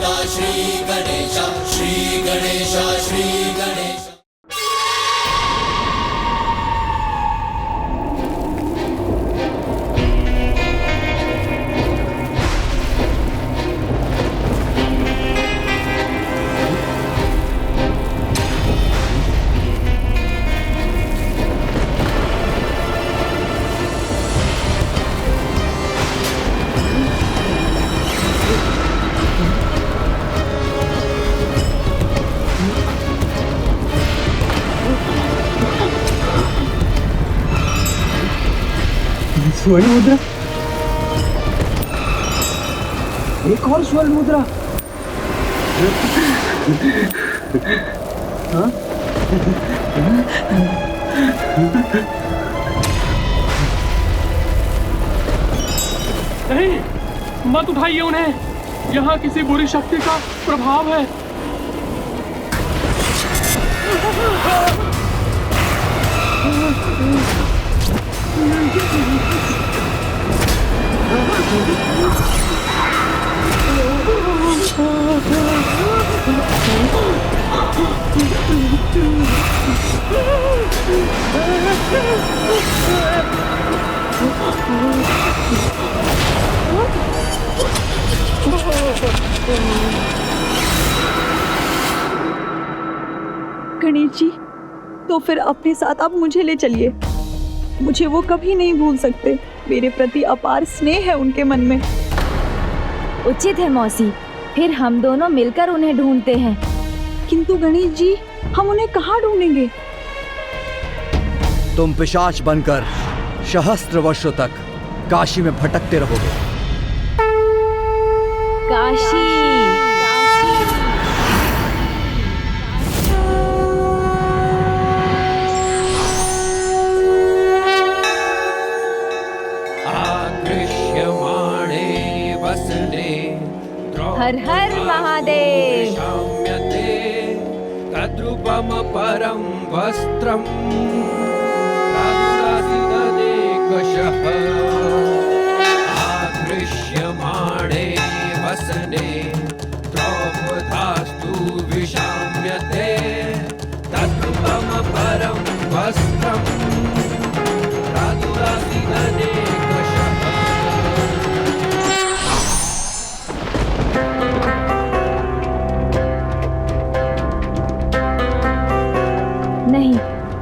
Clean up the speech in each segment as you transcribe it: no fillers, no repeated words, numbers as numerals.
श्री गणेश श्री गणेश श्री गणेश। स्वर्ण मुद्रा, एक और स्वर्ण मुद्रा। हाँ? नहीं, मत उठाइए उन्हें, यहाँ किसी बुरी शक्ति का प्रभाव है। गणेश जी, तो फिर अपने साथ आप मुझे ले चलिए। मुझे वो कभी नहीं भूल सकते। मेरे प्रति अपार स्नेह है उनके मन में। उचित है मौसी, फिर हम दोनों मिलकर उन्हें ढूंढते हैं। किंतु गणेश जी, हम उन्हें कहाँ ढूंढेंगे? तुम पिशाच बनकर सहस्त्र वर्षों तक काशी में भटकते रहोगे। काशी, हर हर महादेव। तद्रूपम परम वस्त्रम आकृष्यमाणे वसने द्रौपदास्तु विशाम्यते। तद्रूपम परम वस्त्रम नहीं,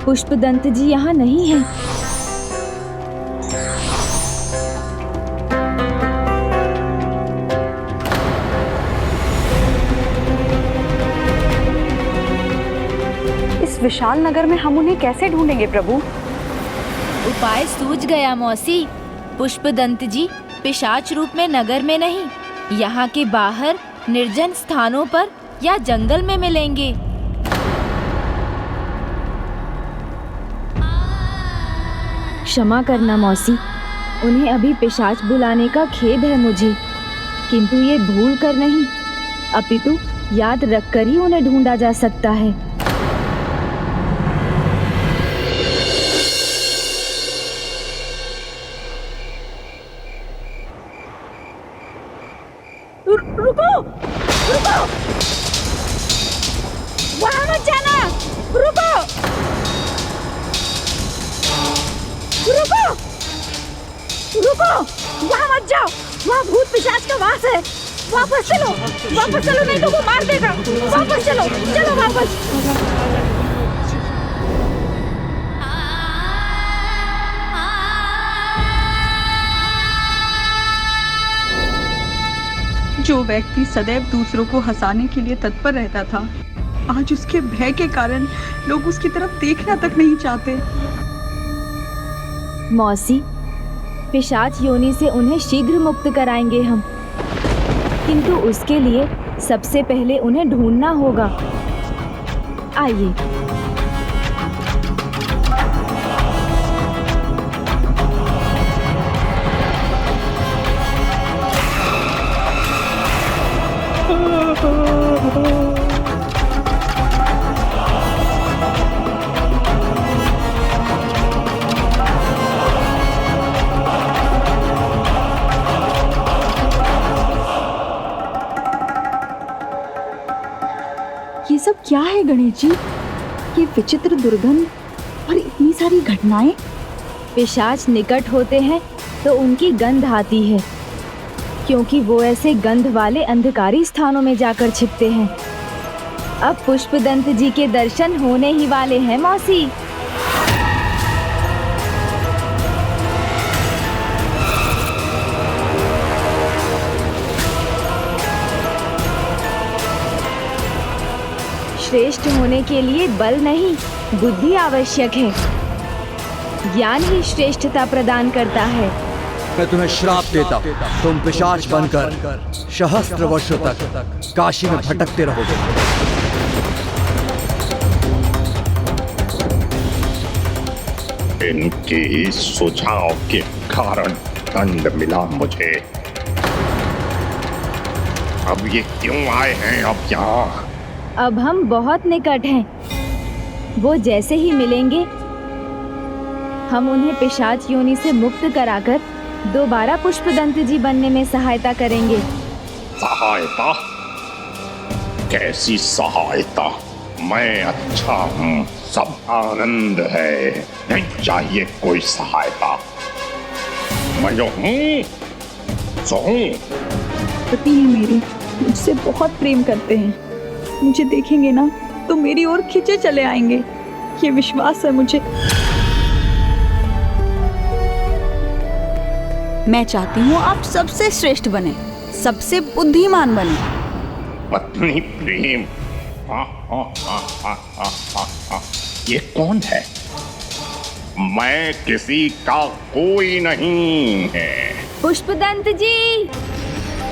पुष्पदंत जी यहाँ नहीं है। इस विशाल नगर में हम उन्हें कैसे ढूंढेंगे प्रभु? उपाय सूझ गया मौसी। पुष्पदंत जी पिशाच रूप में नगर में नहीं, यहाँ के बाहर निर्जन स्थानों पर या जंगल में मिलेंगे। क्षमा करना मौसी, उन्हें अभी पिशाच बुलाने का खेद है मुझे, किंतु ये भूल कर नहीं, अपितु याद रखकर ही उन्हें ढूंढा जा सकता है। रुको, रुको, वहाँ मत जाना, रुको, रुको, रुको, वहाँ मत जाओ, वहाँ भूत पिशाच का वास है। वापस चलो नहीं तो वो मार देगा। वापस चलो, चलो वापस। जो व्यक्ति सदैव दूसरों को हंसाने के लिए तत्पर रहता था, आज उसके भय के कारण लोग उसकी तरफ देखना तक नहीं चाहते। मौसी, पिशाच योनि से उन्हें शीघ्र मुक्त कराएंगे हम, किंतु उसके लिए सबसे पहले उन्हें ढूंढना होगा। आइए। सब क्या है गणेश जी? ये विचित्र दुर्गंध और इतनी सारी घटनाएं। पिशाच निकट होते हैं तो उनकी गंध आती है, क्योंकि वो ऐसे गंध वाले अंधकारी स्थानों में जाकर छिपते हैं। अब पुष्पदंत जी के दर्शन होने ही वाले हैं मौसी। श्रेष्ठ होने के लिए बल नहीं, बुद्धि आवश्यक है। ज्ञान ही श्रेष्ठता प्रदान करता है। मैं तुम्हें श्राप देता हूँ, तुम पिशाच बनकर सहस्त्र वर्षों तक काशी में भटकते रहोगे। इनके सुझाव के कारण दंड मिला मुझे। अब ये क्यों आए हैं अब यहाँ? अब हम बहुत निकट हैं। वो जैसे ही मिलेंगे हम उन्हें पिशाच योनि से मुक्त कराकर दोबारा पुष्पदंत जी बनने में सहायता करेंगे। सहायता? कैसी सहायता? मैं अच्छा हूँ, सब आनंद है, नहीं चाहिए कोई सहायता। मैं जो हूँ सो हूँ। पति है मेरे, मुझसे बहुत प्रेम करते हैं। मुझे देखेंगे ना तो मेरी ओर खींचे चले आएंगे, ये विश्वास है मुझे। मैं चाहती हूँ आप सबसे श्रेष्ठ बने, सबसे बुद्धिमान बने। पत्नी प्रेम? ये कौन है? मैं किसी का कोई नहीं है। पुष्पदंत जी,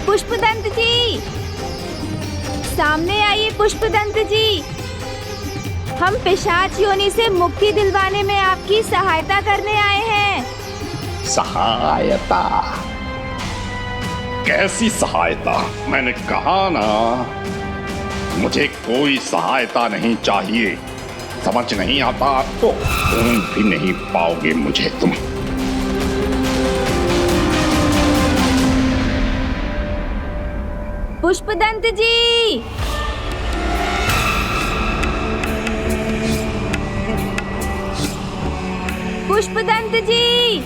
पुष्पदंत जी, सामने आइए पुष्पदंत जी। हम पिशाच योनि से मुक्ति दिलवाने में आपकी सहायता करने आए हैं। सहायता? कैसी सहायता? मैंने कहा ना, मुझे कोई सहायता नहीं चाहिए। समझ नहीं आता तो ढूंढ भी नहीं पाओगे मुझे तुम। पुष्पदंत जी, पुष्पदंत जी,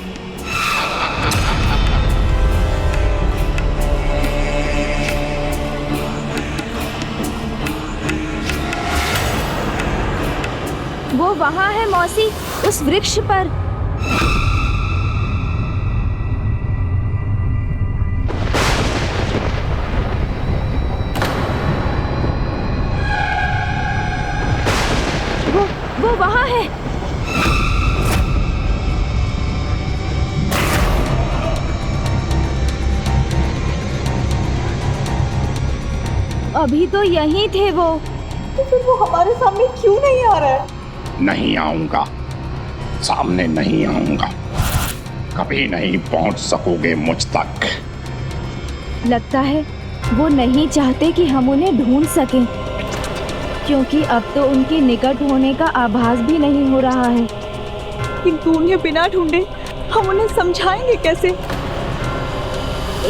वो वहाँ है मौसी, उस वृक्ष पर। वो वहाँ है। अभी तो यहीं थे वो। तो फिर वो हमारे सामने क्यों नहीं आ रहा है? नहीं आऊंगा, सामने नहीं आऊंगा, कभी नहीं पहुंच सकोगे मुझ तक। लगता है वो नहीं चाहते कि हम उन्हें ढूंढ सकें, क्योंकि अब तो उनके निकट होने का आभास भी नहीं हो रहा है। किंतु उन्हें बिना ढूंढे हम उन्हें समझाएंगे कैसे?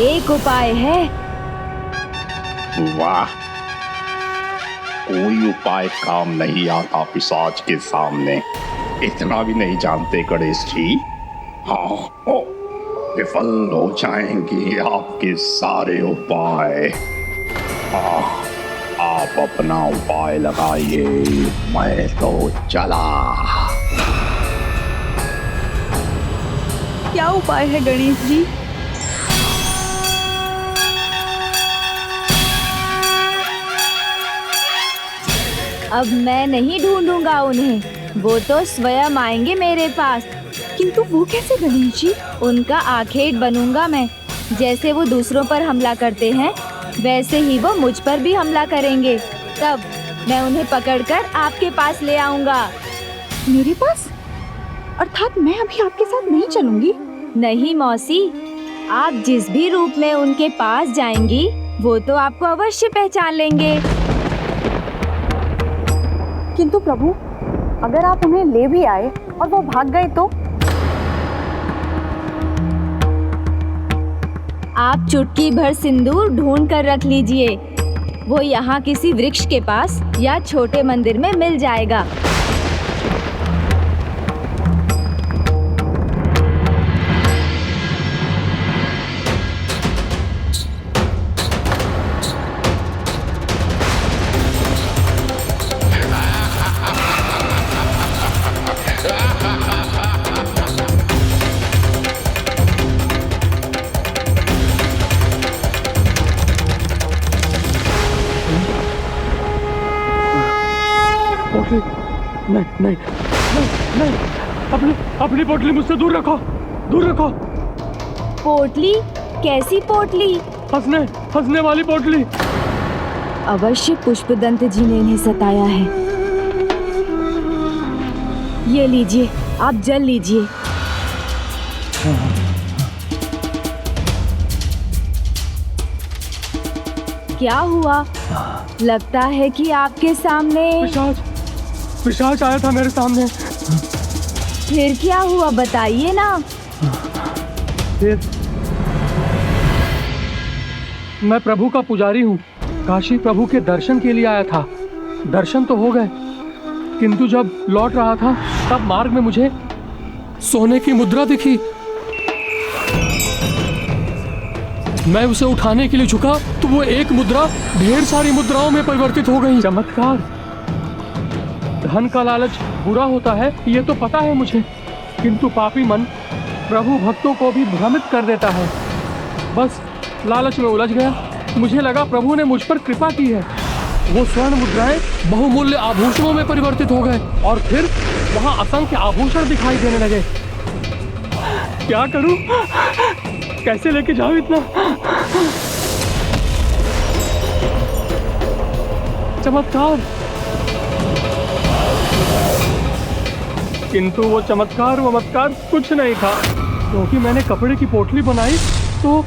एक उपाय है। वाह, कोई उपाय काम नहीं आता पिशाच के सामने। इतना भी नहीं जानते गणेश जी? हाँ, विफल हो जाएंगे आपके सारे उपाय। हाँ, आप अपना उपाय लगाइए, मैं तो चला। क्या उपाय है गणेश जी? अब मैं नहीं ढूंढूंगा उन्हें, वो तो स्वयं आएंगे मेरे पास। किंतु वो कैसे गणेश जी? उनका आखेट बनूंगा मैं। जैसे वो दूसरों पर हमला करते हैं, वैसे ही वो मुझ पर भी हमला करेंगे। तब मैं उन्हें पकड़कर आपके पास ले आऊंगा। मेरे पास? अर्थात मैं अभी आपके साथ नहीं चलूंगी? नहीं मौसी, आप जिस भी रूप में उनके पास जाएंगी, वो तो आपको अवश्य पहचान लेंगे। किंतु प्रभु, अगर आप उन्हें ले भी आए और वो भाग गए तो? आप चुटकी भर सिंदूर ढूंढ कर रख लीजिए। वो यहाँ किसी वृक्ष के पास या छोटे मंदिर में मिल जाएगा। नहीं नहीं नहीं नहीं, अपनी पोटली मुझसे दूर रखो, दूर रखो। पोटली? कैसी पोटली? हंसने वाली पोटली। अवश्य पुष्पदंत जी ने इन्हें सताया है। ये लीजिए, आप जल लीजिए। क्या हुआ? लगता है कि आपके सामने पिशाच आया था मेरे सामने। फिर क्या हुआ, बताइए ना। फिर मैं प्रभु का पुजारी हूँ, काशी प्रभु के दर्शन के लिए आया था। दर्शन तो हो गए, किंतु जब लौट रहा था तब मार्ग में मुझे सोने की मुद्रा दिखी। मैं उसे उठाने के लिए झुका तो वो एक मुद्रा ढेर सारी मुद्राओं में परिवर्तित हो गई। चमत्कार। धन का लालच बुरा होता है, ये तो पता है मुझे, किंतु पापी मन प्रभु भक्तों को भी भ्रमित कर देता है। बस लालच में उलझ गया। मुझे लगा प्रभु ने मुझ पर कृपा की है। वो स्वर्ण मुद्राएं बहुमूल्य आभूषणों में परिवर्तित हो गए और फिर वहां असंख्य आभूषण दिखाई देने लगे। क्या करूं? कैसे लेके जाऊं इतना? चमत्कार। किंतु वो चमत्कार कुछ नहीं था, क्योंकि मैंने कपड़े की पोटली बनाई तो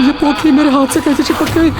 ये पोटली मेरे हाथ से कैसे चिपक गई?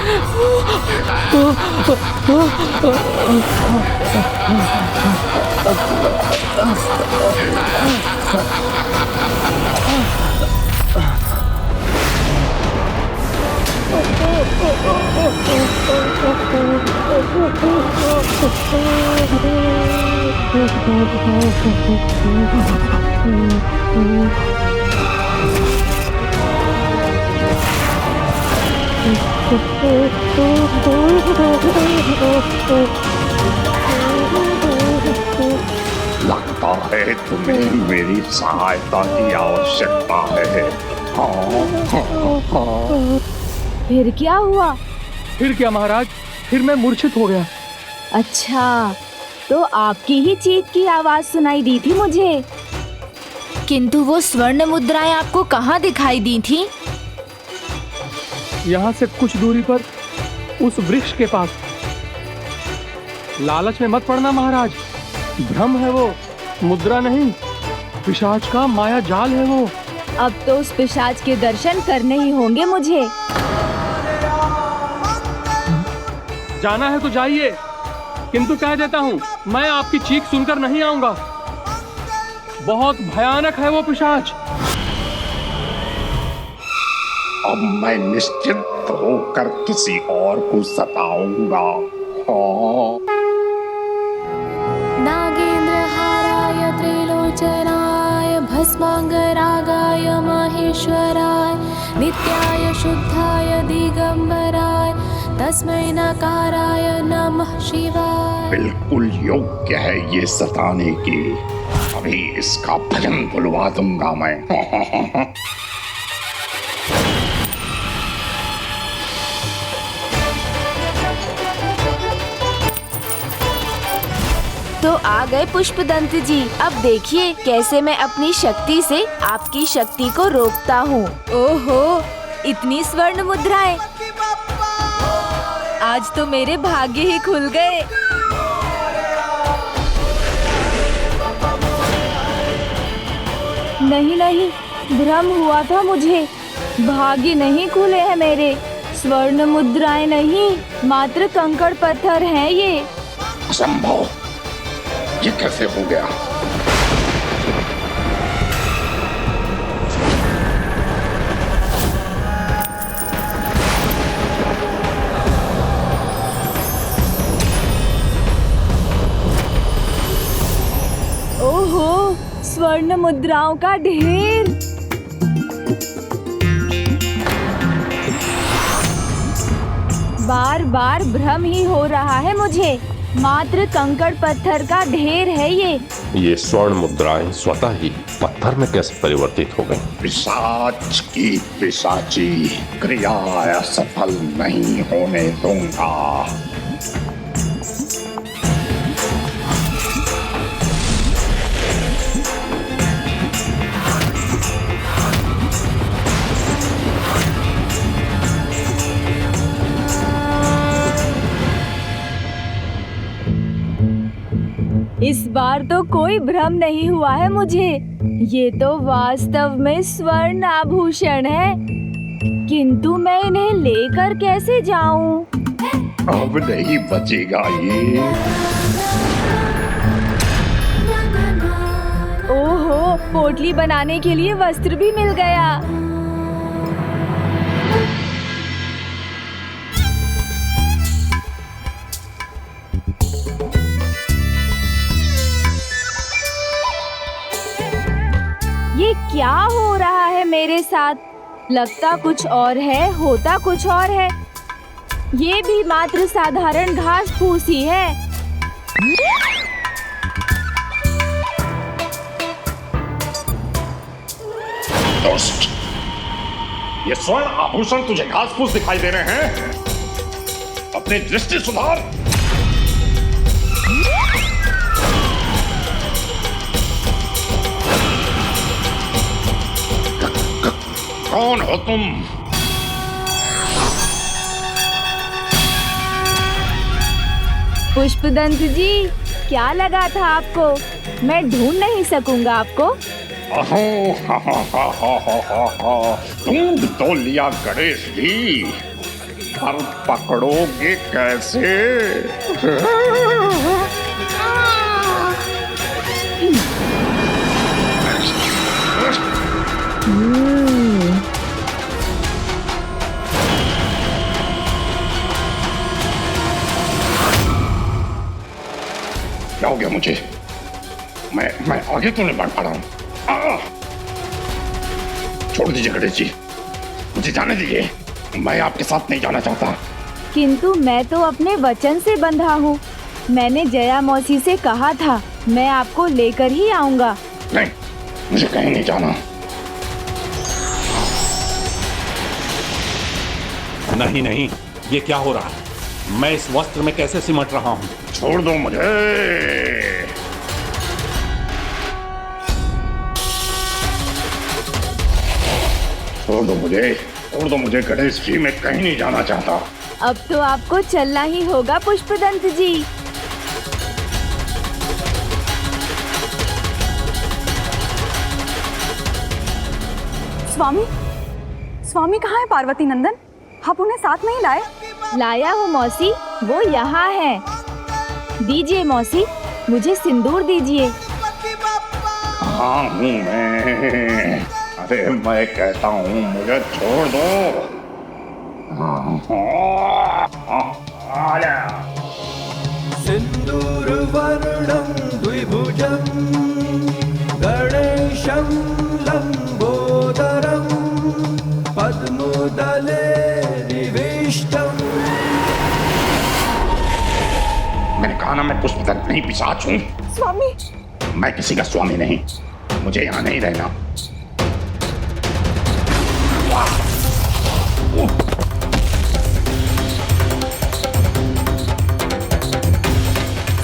लगता है तुम्हें मेरी सहायता की आवश्यकता है। फिर क्या हुआ? फिर क्या महाराज, फिर मैं मूर्छित हो गया। अच्छा, तो आपकी ही चीख की आवाज सुनाई दी थी मुझे। किंतु वो स्वर्ण मुद्राएं आपको कहाँ दिखाई दी थी? यहाँ से कुछ दूरी पर उस वृक्ष के पास। लालच में मत पड़ना महाराज, भ्रम है वो, मुद्रा नहीं, पिशाच का माया जाल है वो। अब तो उस पिशाच के दर्शन करने ही होंगे मुझे। जाना है तो जाइए, किंतु कह देता हूँ मैं आपकी चीख सुनकर नहीं आऊंगा। बहुत भयानक है वो पिशाच। अब मैं निश्चिंत होकर किसी और को सताऊंगा। नागेन्द्रहाराय त्रिलोचनाय भस्मांगरागाय महेश्वराय नित्याय शुद्धाय दिगंबराय तस्मै नकाराय नमः शिवाय। बिल्कुल योग्य है ये सताने की। अभी इसका भजन बुलवा दूंगा मैं। तो आ गए पुष्पदंत जी। अब देखिए कैसे मैं अपनी शक्ति से आपकी शक्ति को रोकता हूँ। ओहो, इतनी स्वर्ण मुद्राएं! आज तो मेरे भाग्य ही खुल गए। नहीं नहीं, भ्रम हुआ था मुझे। भाग्य नहीं खुले हैं मेरे। स्वर्ण मुद्राएं नहीं, मात्र कंकड़ पत्थर हैं ये। असंभव, ये कैसे हो गया? ओहो, स्वर्ण मुद्राओं का ढेर। बार बार भ्रम ही हो रहा है मुझे। मात्र कंकड़ पत्थर का ढेर है ये। ये स्वर्ण मुद्राएं स्वतः ही पत्थर में कैसे परिवर्तित हो गई? पिशाच की पिशाची क्रिया असफल नहीं होने दूंगा। इस बार तो कोई भ्रम नहीं हुआ है मुझे। ये तो वास्तव में स्वर्ण आभूषण है, किंतु मैं इन्हें लेकर कैसे जाऊं? अब नहीं बचेगा ये। ओहो, पोटली बनाने के लिए वस्त्र भी मिल गया। ये क्या हो रहा है मेरे साथ? लगता कुछ और है, होता कुछ और है। ये भी मात्र साधारण घास फूस ही है। दुष्ट, ये स्वर्ण आभूषण तुझे घास फूस दिखाई दे रहे हैं? अपनी दृष्टि सुधार। कौन हो तुम? पुष्पदंत जी, क्या लगा था आपको? मैं ढूंढ नहीं सकूंगा आपको? ढूंढ तो लिया गणेश जी, पर पकड़ोगे कैसे? क्या हो गया मुझे? मैं आगे तो नहीं बढ़ पा रहा हूँ। छोड़ दीजिए गणेश जी, मुझे जाने दीजिए। मैं आपके साथ नहीं जाना चाहता। किंतु मैं तो अपने वचन से बंधा हूँ। मैंने जया मौसी से कहा था मैं आपको लेकर ही आऊंगा। नहीं, मुझे कहीं नहीं जाना। नहीं नहीं, ये क्या हो रहा है? मैं इस वस्त्र में कैसे सिमट रहा हूँ? छोड़ दो मुझे। छोड़ दो मुझे, छोड़ दो मुझे गणेश जी, मैं कहीं नहीं जाना चाहता। अब तो आपको चलना ही होगा पुष्पदंत जी। स्वामी, स्वामी कहाँ है पार्वती नंदन? आप उन्हें साथ नहीं लाए? लाया हूँ मौसी, वो यहाँ है। दीजिए मौसी, मुझे सिंदूर दीजिए। हाँ हूँ मैं। अरे मैं कहता हूँ मुझे छोड़ दो। सिन्दूरवर्णं द्विभुजं गणेशं लम्बोदरं पद्मोदले निविष्टम्। मैंने कहा ना, मैं पुष्पदंत नहीं पिशाच हूँ। स्वामी, मैं किसी का स्वामी नहीं, मुझे यहाँ नहीं रहना।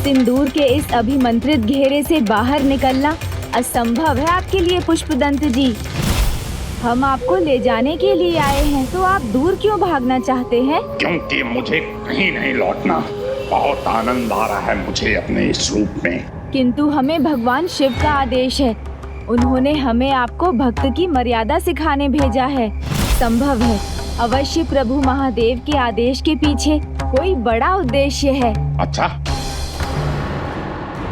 सिंदूर के इस अभिमंत्रित घेरे से बाहर निकलना असंभव है आपके लिए पुष्पदंत जी। हम आपको ले जाने के लिए आए हैं, तो आप दूर क्यों भागना चाहते हैं? क्योंकि मुझे कहीं नहीं लौटना। बहुत आनंद आ रहा है मुझे अपने इस रूप में। किंतु हमें भगवान शिव का आदेश है। उन्होंने हमें आपको भक्त की मर्यादा सिखाने भेजा है। संभव है अवश्य प्रभु महादेव के आदेश के पीछे कोई बड़ा उद्देश्य है। अच्छा,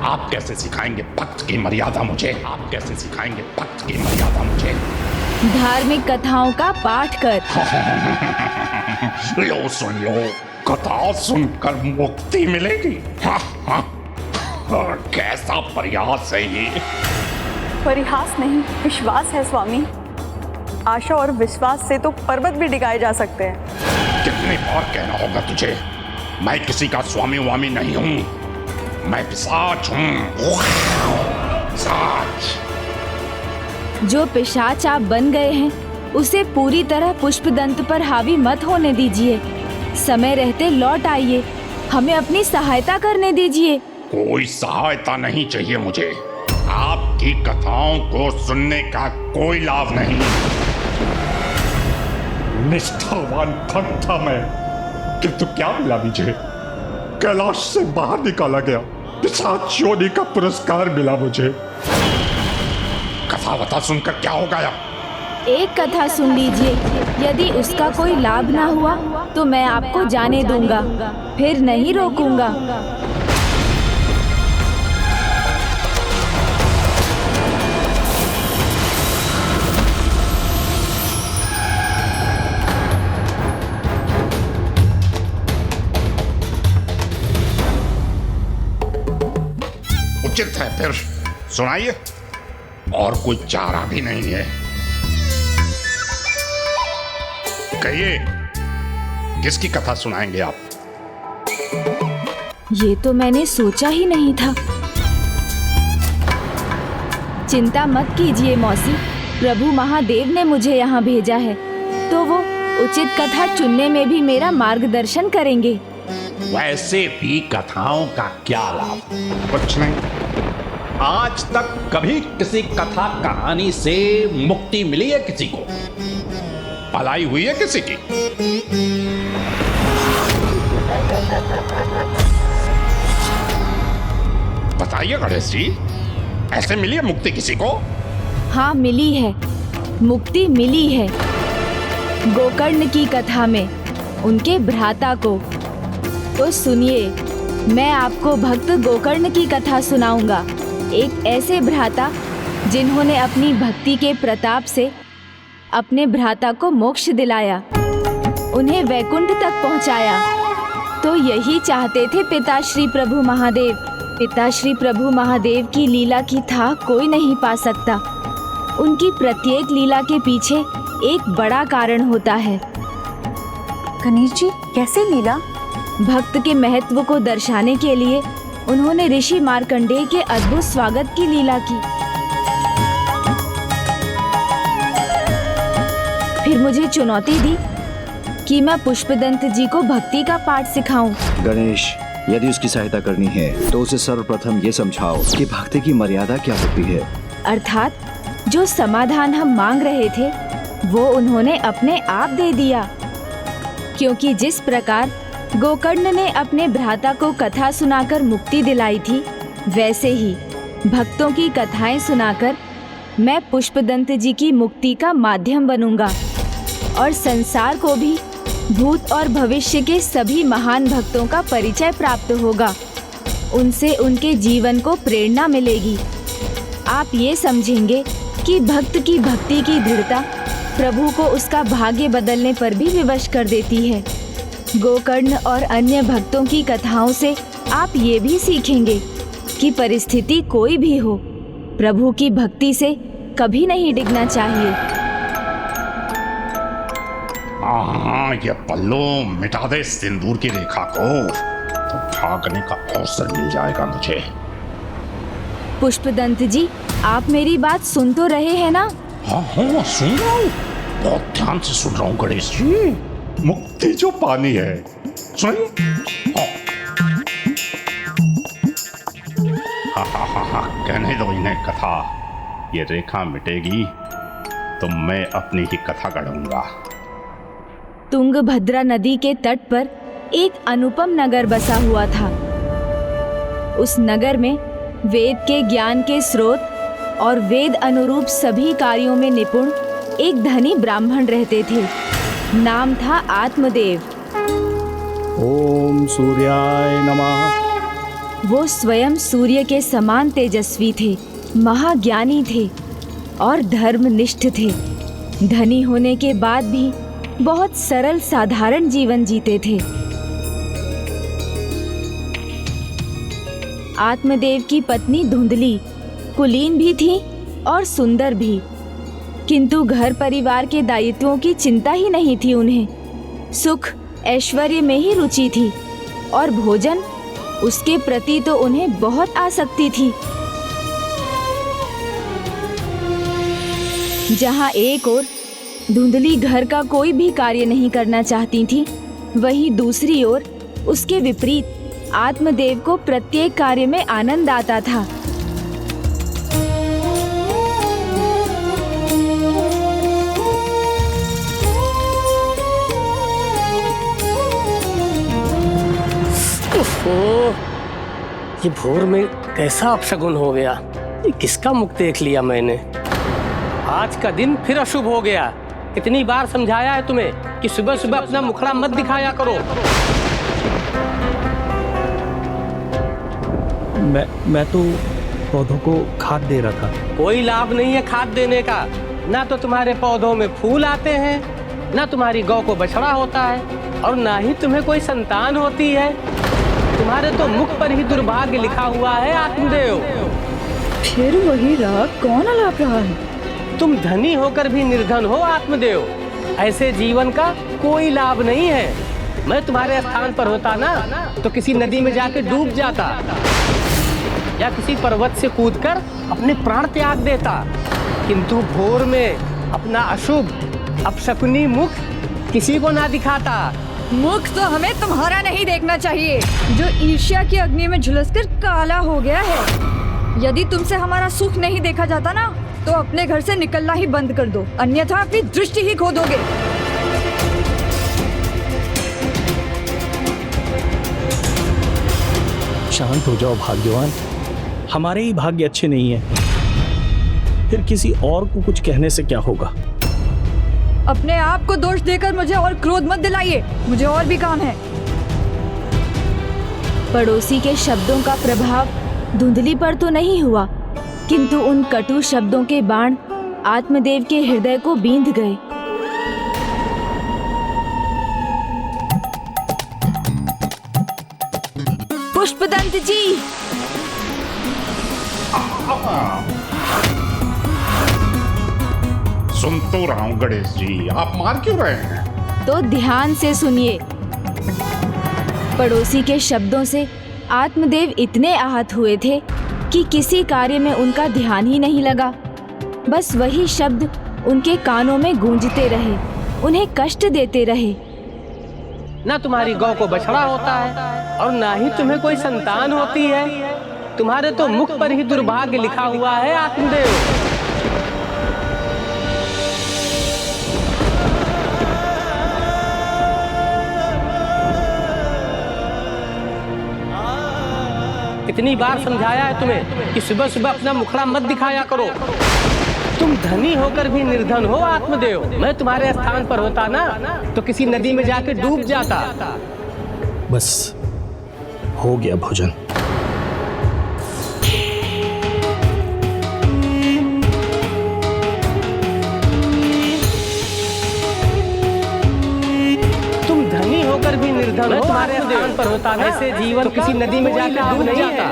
आप कैसे सिखाएंगे भक्त की मर्यादा मुझे? आप कैसे सिखाएंगे भक्त की मर्यादा मुझे? धार्मिक कथाओं का पाठ कर। लो सुन लो, कथा सुनकर मुक्ति मिलेगी। कैसा प्रयास है ये? परिहास नहीं, विश्वास है स्वामी। आशा और विश्वास से तो पर्वत भी डिगाए जा सकते हैं। कितनी बार कहना होगा तुझे? मैं किसी का स्वामी वामी नहीं हूँ, मैं पिशाच हूँ। पिशाच। जो पिशाच आप बन गए हैं उसे पूरी तरह पुष्पदंत पर हावी मत होने दीजिए। समय रहते लौट आइए, हमें अपनी सहायता करने दीजिए। कोई सहायता नहीं चाहिए मुझे। आपकी कथाओं को सुनने का कोई लाभ नहीं। निष्ठावान भक्त था मैं, किंतु क्या मिला मुझे? कैलाश से बाहर निकाला गया, पिशाच योनि का पुरस्कार मिला मुझे। कथा वथा सुनकर क्या हो गया? एक कथा सुन लीजिए, यदि उसका कोई लाभ ना हुआ तो मैं आपको जाने दूंगा, फिर नहीं रोकूंगा। उचित है, फिर सुनाइए। और कोई चारा भी नहीं है। कहिए, किसकी कथा सुनाएंगे आप? ये तो मैंने सोचा ही नहीं था। चिंता मत कीजिए मौसी, प्रभु महादेव ने मुझे यहाँ भेजा है, तो वो उचित कथा चुनने में भी मेरा मार्गदर्शन करेंगे। वैसे भी कथाओं का क्या लाभ? कुछ नहीं। आज तक कभी किसी कथा कहानी से मुक्ति मिली है किसी को? भलाई हुई है किसी की? बताइए गणेश जी, ऐसे मिली है मुक्ति किसी को? हाँ मिली है, मुक्ति मिली है। गोकर्ण की कथा में उनके भ्राता को। तो सुनिए, मैं आपको भक्त गोकर्ण की कथा सुनाऊंगा। एक ऐसे भ्राता जिन्होंने अपनी भक्ति के प्रताप से अपने भ्राता को मोक्ष दिलाया, उन्हें वैकुंठ तक पहुंचाया। तो यही चाहते थे पिता श्री प्रभु महादेव। पिता श्री प्रभु महादेव की लीला की था कोई नहीं पा सकता। उनकी प्रत्येक लीला के पीछे एक बड़ा कारण होता है। गणेश जी, कैसे लीला? भक्त के महत्व को दर्शाने के लिए उन्होंने ऋषि मार्कंडेय के अद्भुत स्वागत की लीला की। फिर मुझे चुनौती दी कि मैं पुष्पदंत जी को भक्ति का पाठ सिखाऊं। गणेश, यदि उसकी सहायता करनी है तो उसे सर्वप्रथम ये समझाओ कि भक्ति की मर्यादा क्या होती है। अर्थात जो समाधान हम मांग रहे थे वो उन्होंने अपने आप दे दिया। क्योंकि जिस प्रकार गोकर्ण ने अपने भ्राता को कथा सुनाकर मुक्ति दिलाई थी, वैसे ही भक्तों की कथाएं सुनाकर मैं पुष्पदंत जी की मुक्ति का माध्यम बनूंगा और संसार को भी भूत और भविष्य के सभी महान भक्तों का परिचय प्राप्त होगा। उनसे उनके जीवन को प्रेरणा मिलेगी। आप ये समझेंगे कि भक्त की भक्ति की दृढ़ता प्रभु को उसका भाग्य बदलने पर भी विवश कर देती है। गोकर्ण और अन्य भक्तों की कथाओं से आप ये भी सीखेंगे कि परिस्थिति कोई भी हो, प्रभु की भक्ति से कभी नहीं डिगना चाहिए। हाँ, ये पल्लू मिटा दे सिंदूर की रेखा को, तो भागने का अवसर मिल जाएगा मुझे। पुष्पदंत जी, आप मेरी बात सुन तो रहे हैं ना? हाँ हाँ, सुन रहा हूँ, बहुत ध्यान से सुन रहा हूँ गणेश जी। मुक्ति जो पानी है, सुनिए। हाँ। हाँ, कहने दो इन्हें कथा। ये रेखा मिटेगी तो मैं अपनी ही कथा गढ़ूंगा। तुंगभद्रा नदी के तट पर एक अनुपम नगर बसा हुआ था। उस नगर में वेद के ज्ञान के स्रोत और वेद अनुरूप सभी कार्यों में निपुण एक धनी ब्राह्मण रहते थे। नाम था आत्मदेव। ओम सूर्याय नमः। वो स्वयं सूर्य के समान तेजस्वी थे, महाज्ञानी थे और धर्मनिष्ठ थे। धनी होने के बाद भी बहुत सरल साधारण जीवन जीते थे। आत्मदेव की पत्नी धुंधली कुलीन भी थी और सुंदर भी, किंतु घर परिवार के दायित्वों की चिंता ही नहीं थी उन्हें। सुख ऐश्वर्य में ही रुचि थी और भोजन, उसके प्रति तो उन्हें बहुत आसक्ति थी। जहाँ एक ओर धुंधली घर का कोई भी कार्य नहीं करना चाहती थी, वहीं दूसरी ओर उसके विपरीत आत्मदेव को प्रत्येक कार्य में आनंद आता था। ये भोर में कैसा अपशगुन हो गया। ये किसका मुख देख लिया मैंने। आज का दिन फिर अशुभ हो गया। कितनी बार समझाया है तुम्हें कि सुबह सुबह अपना मुखड़ा मत दिखाया करो। मैं तो पौधों को खाद दे रहा था। कोई लाभ नहीं है खाद देने का। ना तो तुम्हारे पौधों में फूल आते हैं, ना तुम्हारी गौ को बछड़ा होता है, और ना ही तुम्हें कोई संतान होती है। तुम्हारे तो मुख पर ही दुर्भाग्य लिखा हुआ है आत्मदेव। फिर वही राग कौन अलाप रहा है? तुम धनी होकर भी निर्धन हो आत्मदेव। ऐसे जीवन का कोई लाभ नहीं है। मैं तुम्हारे स्थान पर होता ना तो किसी नदी में जाके डूब जाता, या किसी पर्वत से कूदकर अपने प्राण त्याग देता। किंतु भोर में अपना अशुभ अपशकुनी मुख किसी को ना दिखाता। मुख तो हमें तुम्हारा नहीं देखना चाहिए, जो ईर्ष्या की अग्नि में झुलसकर काला हो गया है। यदि तुमसे हमारा सुख नहीं देखा जाता ना, तो अपने घर से निकलना ही बंद कर दो, अन्यथा अपनी दृष्टि ही खो दोगे। शांत हो जाओ भाग्यवान। हमारे ही भाग्य अच्छे नहीं है, फिर किसी और को कुछ कहने से क्या होगा। अपने आप को दोष देकर मुझे और क्रोध मत दिलाइए, मुझे और भी काम है। पड़ोसी के शब्दों का प्रभाव धुंधली पर तो नहीं हुआ, किंतु उन कटु शब्दों के बाण आत्मदेव के हृदय को बींध गए। पुष्पदंत जी! सुन तो रहा हूँ गणेश जी, आप मार क्यों रहे हैं? तो ध्यान से सुनिए। पड़ोसी के शब्दों से आत्मदेव इतने आहत हुए थे कि किसी कार्य में उनका ध्यान ही नहीं लगा। बस वही शब्द उनके कानों में गूंजते रहे, उन्हें कष्ट देते रहे। ना तुम्हारी गौ को बछड़ा होता है, और ना ही तुम्हें कोई संतान होती है। तुम्हारे तो मुख पर ही दुर्भाग्य लिखा हुआ है आत्मदेव। कितनी बार समझाया है तुम्हें कि सुबह सुबह अपना मुखड़ा मत दिखाया करो। तुम धनी होकर भी निर्धन हो आत्मदेव। मैं तुम्हारे स्थान पर होता ना तो किसी नदी में जाके डूब जाता। बस हो गया भोजन। तुम धनी होकर भी निर्धन हो, तुम्हारे स्थान पर होता ना ऐसे जीवन तो किसी नदी में जाके डूब जाता,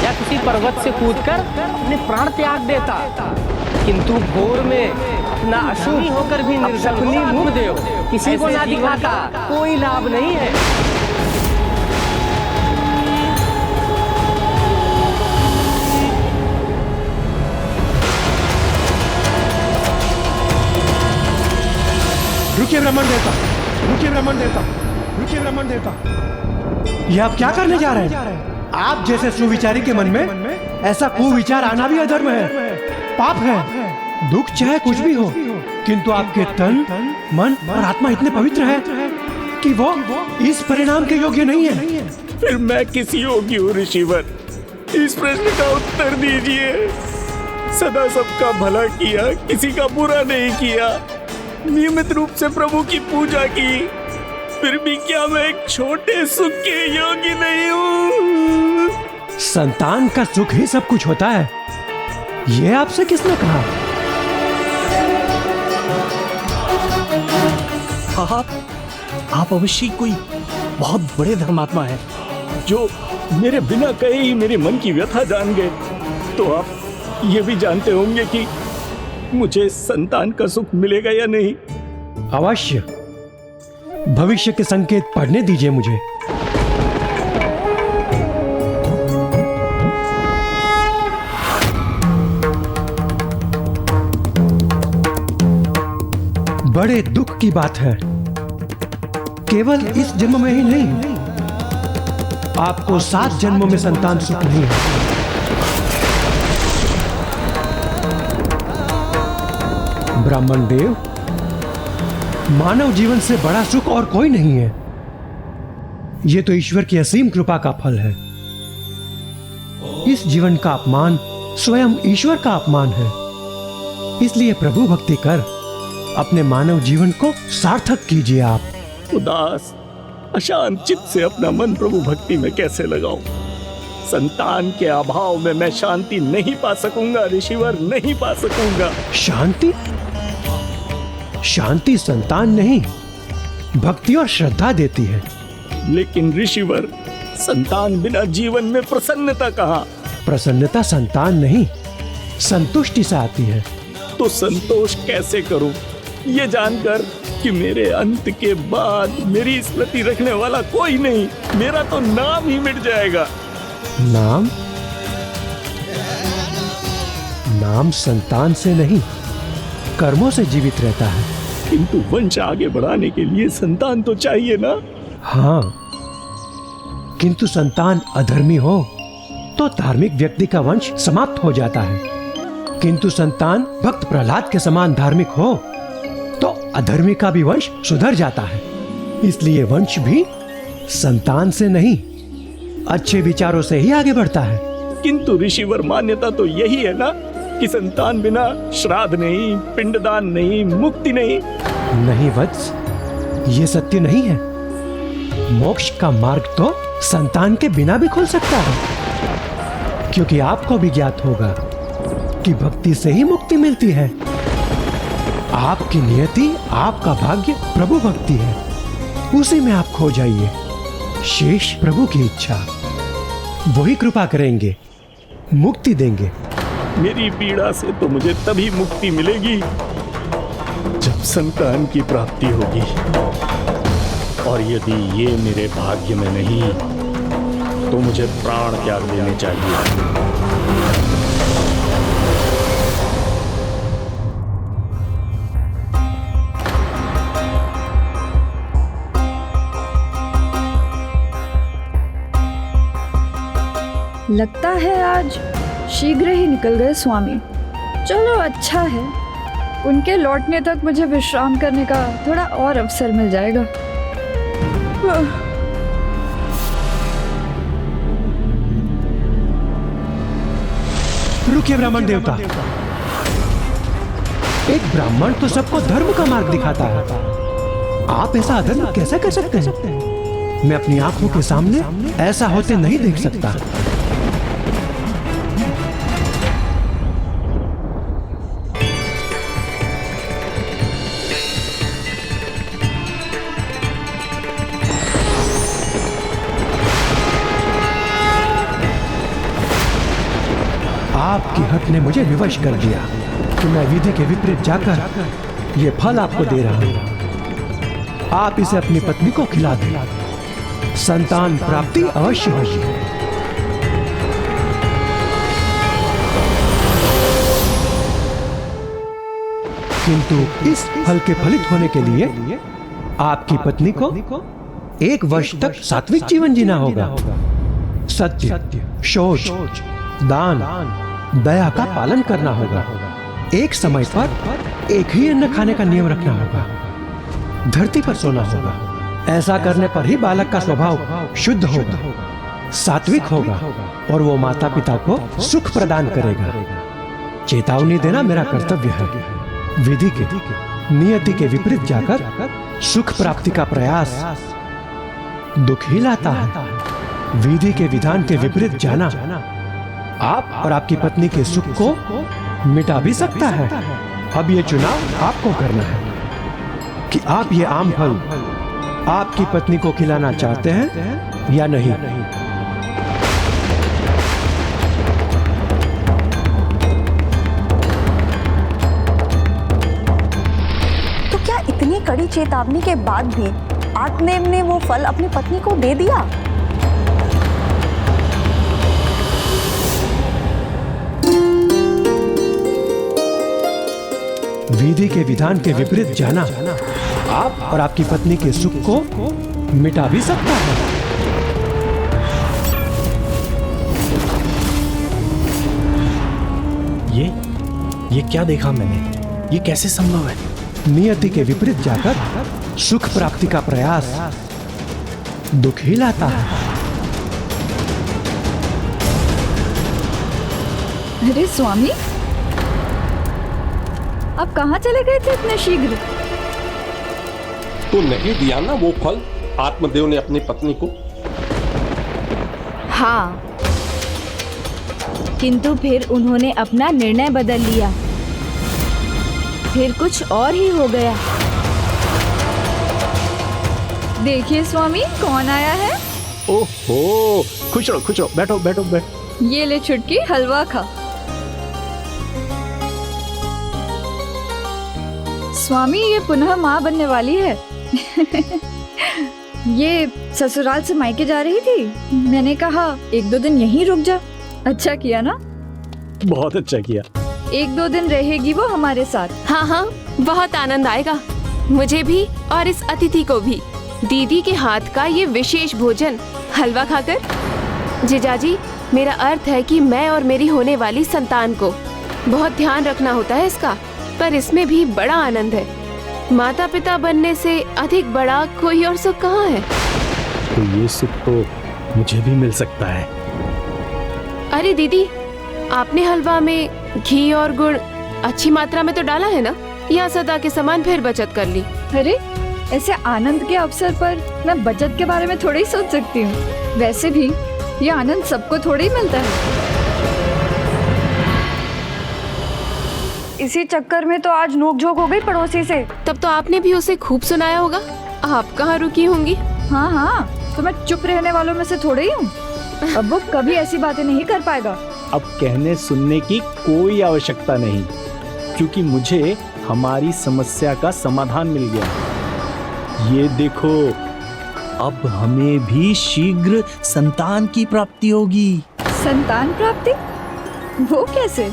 या किसी पर्वत से कूदकर अपने प्राण त्याग देता। किंतु भोर में अपना अशुभ होकर भी निर्धन मुख देव किसी को ना दिखाता, कोई लाभ नहीं है। रुकिए ब्राह्मण देवता, रुकिए ब्राह्मण देवता, रुकिए ब्राह्मण देवता। ये आप क्या करने जा रहे हैं? आप जैसे सुविचारी के मन में ऐसा कुविचार आना भी अधर्म है, पाप है। दुख चाहे कुछ भी हो, किंतु आपके तन, मन और आत्मा इतने पवित्र है कि वो इस परिणाम के योग्य नहीं है। फिर मैं किस योग्य हूँ ऋषिवर? इस प्रश्न का उत्तर दीजिए। सदा सबका भला किया, किसी का बुरा नहीं किया, नियमित रूप से प्रभु की पूजा की, फिर भी क्या मैं एक छोटे सुख के योग्य नहीं हूँ? संतान का सुख ही सब कुछ होता है, ये आपसे किसने कहा? आप अवश्य कोई बहुत बड़े धर्मात्मा हैं, जो मेरे बिना कहे ही मेरे मन की व्यथा जान गए। तो आप ये भी जानते होंगे कि मुझे संतान का सुख मिलेगा या नहीं। अवश्य, भविष्य के संकेत पढ़ने दीजिए मुझे। बड़े दुख की बात है, केवल इस जन्म में ही नहीं, आपको 7 जन्मों में संतान सुख नहीं है। ब्राह्मण देव, मानव जीवन से बड़ा सुख और कोई नहीं है। यह तो ईश्वर की असीम कृपा का फल है। इस जीवन का अपमान स्वयं ईश्वर का अपमान है। इसलिए प्रभु भक्ति कर अपने मानव जीवन को सार्थक कीजिए। आप उदास अशांत चित्त से अपना मन प्रभु भक्ति में कैसे लगाऊं? संतान के अभाव में मैं शांति नहीं पा सकूंगा ऋषिवर, नहीं पा सकूंगा। शांति? शांति संतान नहीं, भक्ति और श्रद्धा देती है। लेकिन ऋषिवर, संतान बिना जीवन में प्रसन्नता कहाँ? प्रसन्नता संतान नहीं, संतुष्टि से आती है। तो संतोष कैसे करूं, ये जानकर कि मेरे अंत के बाद मेरी स्मृति रखने वाला कोई नहीं, मेरा तो नाम ही मिट जाएगा। नाम? नाम संतान से नहीं, कर्मों से जीवित रहता है। किंतु वंश आगे बढ़ाने के लिए संतान तो चाहिए ना? हाँ, किंतु संतान अधर्मी हो तो धार्मिक व्यक्ति का वंश समाप्त हो जाता है। किंतु संतान भक्त प्रहलाद के समान धार्मिक हो तो अधर्मी का भी वंश सुधर जाता है। इसलिए वंश भी संतान से नहीं, अच्छे विचारों से ही आगे बढ़ता है। किंतु ऋषिवर, मान्यता तो यही है ना कि संतान बिना श्राद्ध नहीं, पिंडदान नहीं, मुक्ति नहीं। नहीं वत्स, ये सत्य नहीं है। मोक्ष का मार्ग तो संतान के बिना भी खुल सकता है, क्योंकि आपको भी ज्ञात होगा कि भक्ति से ही मुक्ति मिलती है। आपकी नियति, आपका भाग्य प्रभु भक्ति है, उसी में आप खो जाइए। शेष प्रभु की इच्छा, वही कृपा करेंगे, मुक्ति देंगे। मेरी पीड़ा से तो मुझे तभी मुक्ति मिलेगी जब संतान की प्राप्ति होगी, और यदि ये मेरे भाग्य में नहीं तो मुझे प्राण त्याग देने चाहिए। लगता है आज शीघ्र ही निकल गए स्वामी। चलो अच्छा है, उनके लौटने तक मुझे विश्राम करने का थोड़ा और अवसर मिल जाएगा। रुकिए ब्राह्मण देवता, एक ब्राह्मण तो सबको धर्म का मार्ग दिखाता है, आप ऐसा अधर्म कैसे कर सकते हैं? मैं अपनी आंखों के सामने ऐसा होते नहीं देख सकता। आपकी हट ने मुझे विवश कर दिया कि मैं विधि के विपरीत जाकर ये फल आपको दे रहा हूं। आप इसे अपनी पत्नी को खिला दें, संतान प्राप्ति अवश्य होगी। किंतु इस फल के फलित होने के लिए आपकी पत्नी को 1 वर्ष तक सात्विक जीवन जीना होगा। सत्य, शौच, दान, दया का पालन करना होगा। एक समय पर एक ही अन्न खाने का नियम रखना होगा। धरती पर सोना होगा। ऐसा करने पर ही बालक का स्वभाव शुद्ध होगा, सात्विक होगा और वो माता पिता को सुख प्रदान करेगा। चेतावनी देना मेरा कर्तव्य है। विधि के, नियति के विपरीत जाकर सुख प्राप्ति का प्रयास दुख ही लाता है। विधि के विधान के विपरीत जाना आप और आपकी पत्नी के सुख को मिटा भी सकता है। अब ये चुनाव आपको करना है कि आप ये आम फल आपकी पत्नी को खिलाना चाहते हैं या नहीं। तो क्या इतनी कड़ी चेतावनी के बाद भी आत्मदेव ने वो फल अपनी पत्नी को दे दिया? विधि के विधान के विपरीत जाना आप और आपकी पत्नी के सुख को मिटा भी सकता है। ये क्या देखा मैंने? ये कैसे संभव है? नियति के विपरीत जाकर सुख प्राप्ति का प्रयास दुख ही लाता है। अरे स्वामी, आप कहाँ चले गए थे इतने शीघ्र? तो नहीं दिया ना वो फल आत्मदेव ने अपनी पत्नी को? हाँ, किंतु फिर उन्होंने अपना निर्णय बदल लिया। फिर कुछ और ही हो गया। देखिए स्वामी, कौन आया है? ओहो, खुश रहो, बैठो बैठो बैठो। ये ले छुटकी, हलवा खा। स्वामी, ये पुनः माँ बनने वाली है। ये ससुराल से मायके जा रही थी। मैंने कहा 1-2 दिन यहीं रुक जा। अच्छा किया ना? बहुत अच्छा किया। 1-2 दिन रहेगी वो हमारे साथ। हाँ हाँ, बहुत आनंद आएगा मुझे भी और इस अतिथि को भी। दीदी के हाथ का ये विशेष भोजन हलवा खाकर। जीजाजी, मेरा अर्थ है कि मैं और मेरी होने वाली संतान को बहुत ध्यान रखना होता है इसका, पर इसमें भी बड़ा आनंद है। माता पिता बनने से अधिक बड़ा कोई और सुख कहाँ है? तो ये सुख तो मुझे भी मिल सकता है। अरे दीदी, आपने हलवा में घी और गुड़ अच्छी मात्रा में तो डाला है ना, या सदा के समान फिर बचत कर ली? अरे, ऐसे आनंद के अवसर पर मैं बचत के बारे में थोड़ी ही सोच सकती हूँ। वैसे भी ये आनंद सबको थोड़ी ही मिलता है। इसी चक्कर में तो आज नोकझोंक हो गई पड़ोसी से। तब तो आपने भी उसे खूब सुनाया होगा। आप कहाँ रुकी होंगी? हाँ हाँ, तो मैं चुप रहने वालों में से थोड़ी ही हूँ। अब वो कभी ऐसी बातें नहीं कर पाएगा। अब कहने सुनने की कोई आवश्यकता नहीं, क्योंकि मुझे हमारी समस्या का समाधान मिल गया। ये देखो, अब हमें भी शीघ्र संतान की प्राप्ति होगी। संतान प्राप्ति? वो कैसे?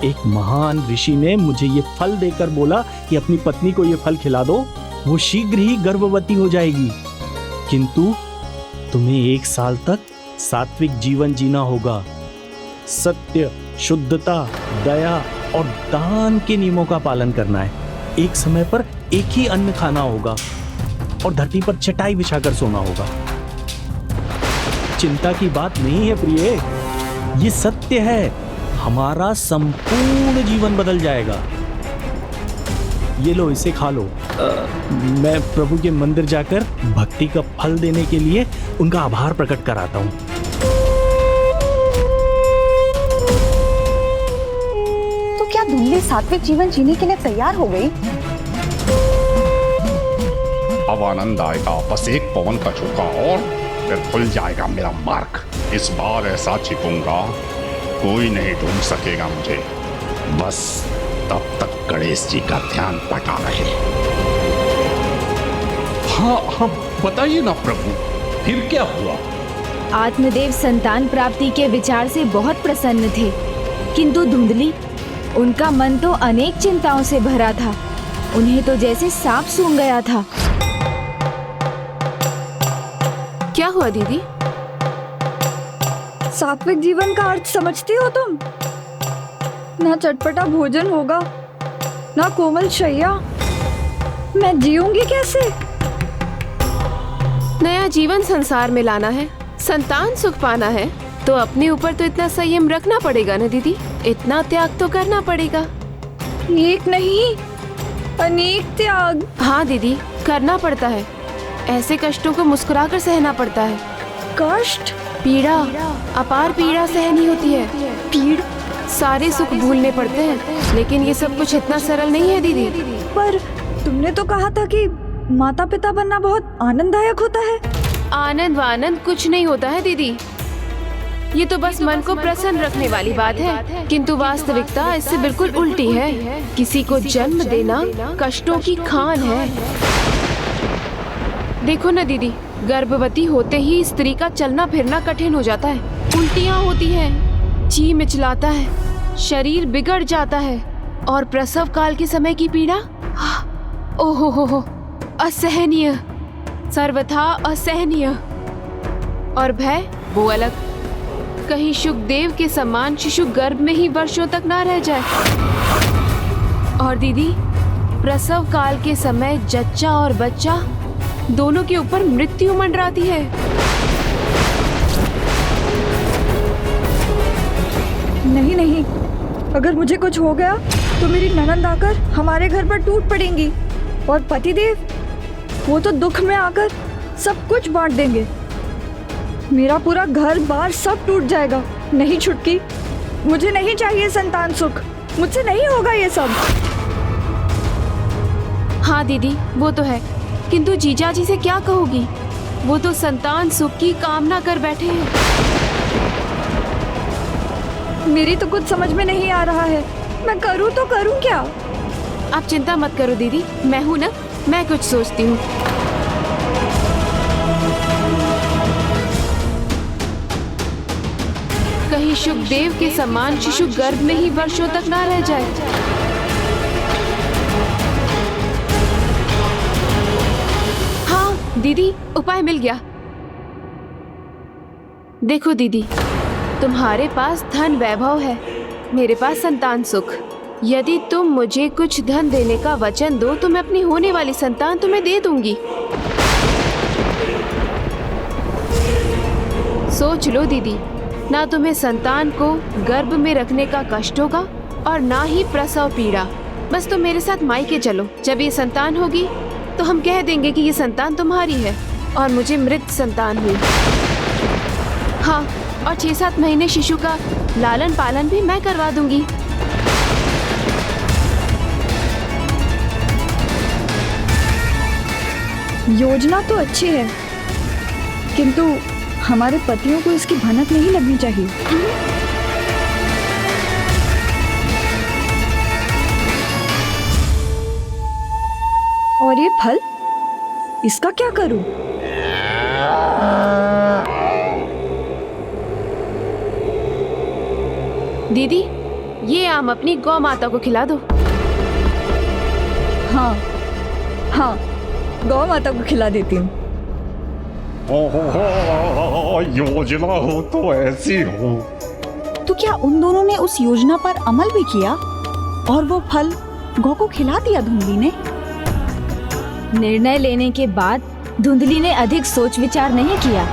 एक महान ऋषि ने मुझे ये फल देकर बोला कि अपनी पत्नी को ये फल खिला दो, वो शीघ्र ही गर्भवती हो जाएगी। किंतु तुम्हें 1 साल तक सात्विक जीवन जीना होगा। सत्य, शुद्धता, दया और दान के नियमों का पालन करना है। एक समय पर एक ही अन्न खाना होगा और धरती पर चटाई बिछाकर सोना होगा। चिंता की बात नहीं है प्रिय, ये सत्य है। हमारा संपूर्ण जीवन बदल जाएगा। ये लो, इसे खा लो। मैं प्रभु के मंदिर जाकर भक्ति का फल देने के लिए उनका आभार प्रकट कराता हूँ। तो क्या धुंधली सात्विक जीवन जीने के लिए तैयार हो गई? अब आनंद आएगा। बस एक पवन का झोंका और फिर खुल जाएगा मेरा मार्ग। इस बार ऐसा छिपूंगा कोई नहीं ढूंढ सकेगा मुझे। बस तब तक गणेश जी का ध्यान बटा रहे। हाँ, बताइए ना प्रभु, फिर क्या हुआ? आत्मदेव संतान प्राप्ति के विचार से बहुत प्रसन्न थे, किंतु धुंधली, उनका मन तो अनेक चिंताओं से भरा था। उन्हें तो जैसे सांप सूंघ गया था। क्या हुआ दीदी? सात्विक जीवन का अर्थ समझती हो तुम? ना चटपटा भोजन होगा, ना कोमल शैया। मैं जीऊंगी कैसे? नया जीवन संसार में लाना है, संतान सुख पाना है, तो अपने ऊपर तो इतना संयम रखना पड़ेगा ना दीदी। इतना त्याग तो करना पड़ेगा। एक नहीं, अनेक त्याग। हाँ दीदी, करना पड़ता है। ऐसे कष्टों को मुस्कुराकर सहना पड़ता है। कष्ट, पीड़ा, अपार पीड़ा सहनी होती है। पीड़, सारे सुख भूलने पड़ते हैं, लेकिन ये सब कुछ इतना सरल नहीं है दीदी। पर तुमने तो कहा था कि माता पिता बनना बहुत आनंददायक होता है। आनंद वानंद कुछ नहीं होता है दीदी, ये तो बस मन को प्रसन्न रखने वाली बात है। किंतु वास्तविकता इससे बिल्कुल उल्टी है। किसी को जन्म देना कष्टों की खान है। देखो ना दीदी, गर्भवती होते ही स्त्री का चलना फिरना कठिन हो जाता है, उल्टियाँ होती हैं, जी मिचलाता है, शरीर बिगड़ जाता है, और प्रसव काल के समय की पीड़ा, ओहो हो, असहनीय, सर्वथा असहनीय। और भय वो अलग। कहीं शुकदेव के समान शिशु गर्भ में ही वर्षों तक ना रह जाए। और दीदी, प्रसव काल के समय जच्चा और बच्चा दोनों के ऊपर मृत्यु मंडराती है। नहीं नहीं, अगर मुझे कुछ हो गया तो मेरी ननंद आकर हमारे घर पर टूट पड़ेंगी, और पतिदेव वो तो दुख में आकर सब कुछ बांट देंगे। मेरा पूरा घर बार सब टूट जाएगा। नहीं छुटकी, मुझे नहीं चाहिए संतान सुख, मुझसे नहीं होगा ये सब। हाँ दीदी, वो तो है, किंतु जीजा जी से क्या कहोगी? वो तो संतान सुख की कामना कर बैठे हैं। मेरी तो कुछ समझ में नहीं आ रहा है, मैं करूँ तो करूँ क्या? आप चिंता मत करो दीदी, मैं हूँ ना, मैं कुछ सोचती हूँ। कहीं शुकदेव के समान शिशु गर्भ में ही वर्षों तक ना रह जाए। हाँ दीदी, उपाय मिल गया। देखो दीदी, तुम्हारे पास धन वैभव है, मेरे पास संतान सुख। यदि तुम मुझे कुछ धन देने का वचन दो तो मैं अपनी होने वाली संतान तुम्हें दे दूंगी। सोच लो दीदी, ना तुम्हें संतान को गर्भ में रखने का कष्ट होगा और ना ही प्रसव पीड़ा। बस तुम मेरे साथ मायके चलो, जब ये संतान होगी तो हम कह देंगे कि ये संतान तुम्हारी है और मुझे मृत संतान हुई। हाँ, और 6-7 महीने शिशु का लालन पालन भी मैं करवा दूंगी। योजना तो अच्छी है, किंतु हमारे पतियों को इसकी भनक नहीं लगनी चाहिए। और ये फल, इसका क्या करूं? दीदी, ये आम अपनी गौ माता को खिला दो। हाँ हाँ, गौ माता को खिला देती हूँ। योजना हो तो ऐसी हो। तो क्या उन दोनों ने उस योजना पर अमल भी किया और वो फल गौ को खिला दिया धुंधली ने? निर्णय लेने के बाद धुंधली ने अधिक सोच विचार नहीं किया।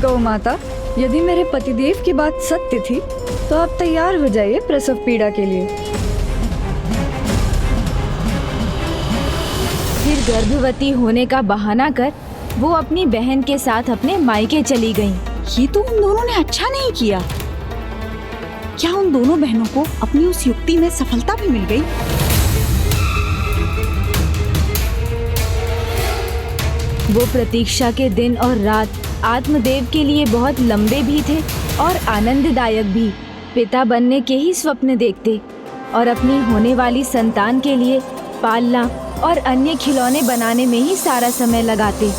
गौ माता, यदि मेरे पतिदेव की बात सत्य थी तो आप तैयार हो जाइए प्रसव पीड़ा के लिए। फिर गर्भवती होने का बहाना कर वो अपनी बहन के साथ अपने मायके चली गईं। ये तो उन दोनों ने अच्छा नहीं किया। क्या उन दोनों बहनों को अपनी उस युक्ति में सफलता भी मिल गई? वो प्रतीक्षा के दिन और रात आत्मदेव के लिए बहुत लंबे भी थे और आनंददायक भी। पिता बनने के ही स्वप्न देखते और अपनी होने वाली संतान के लिए पालना और अन्य खिलौने बनाने में ही सारा समय लगाते।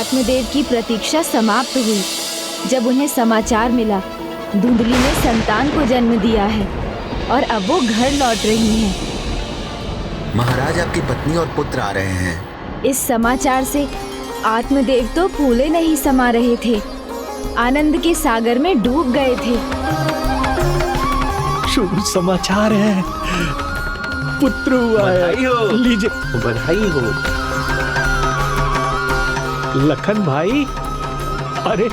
आत्मदेव की प्रतीक्षा समाप्त हुई जब उन्हें समाचार मिला धुंधली ने संतान को जन्म दिया है और अब वो घर लौट रही हैं। महाराज, आपकी पत्नी और पुत्र आ रहे हैं। इस समाचार से आत्मदेव तो फूले नहीं समा रहे थे, आनंद के सागर में डूब गए थे। शुभ समाचार है, पुत्र हुआ है। बधाई हो। लीजिए, बधाई हो। लखन भाई, अरे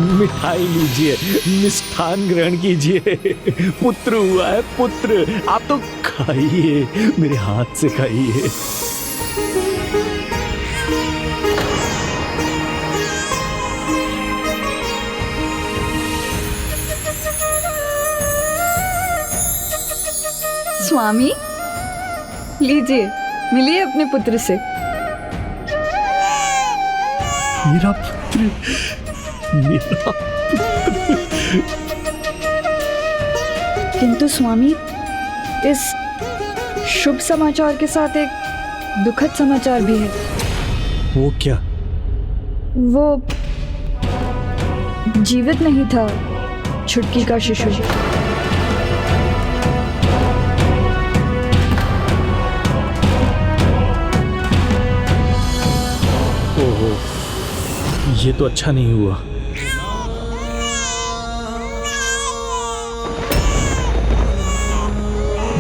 मिठाई लीजिए, मिष्ठान ग्रहण कीजिए। पुत्र हुआ है, पुत्र। आप तो खाइए, मेरे हाथ से खाइए। स्वामी, लीजिए, मिलिए अपने पुत्र से। मेरा पुत्र, मेरा पुत्र। किंतु स्वामी, इस शुभ समाचार के साथ एक दुखद समाचार भी है। वो क्या? वो जीवित नहीं था, छुटकी का शिशु। ओहो, ये तो अच्छा नहीं हुआ।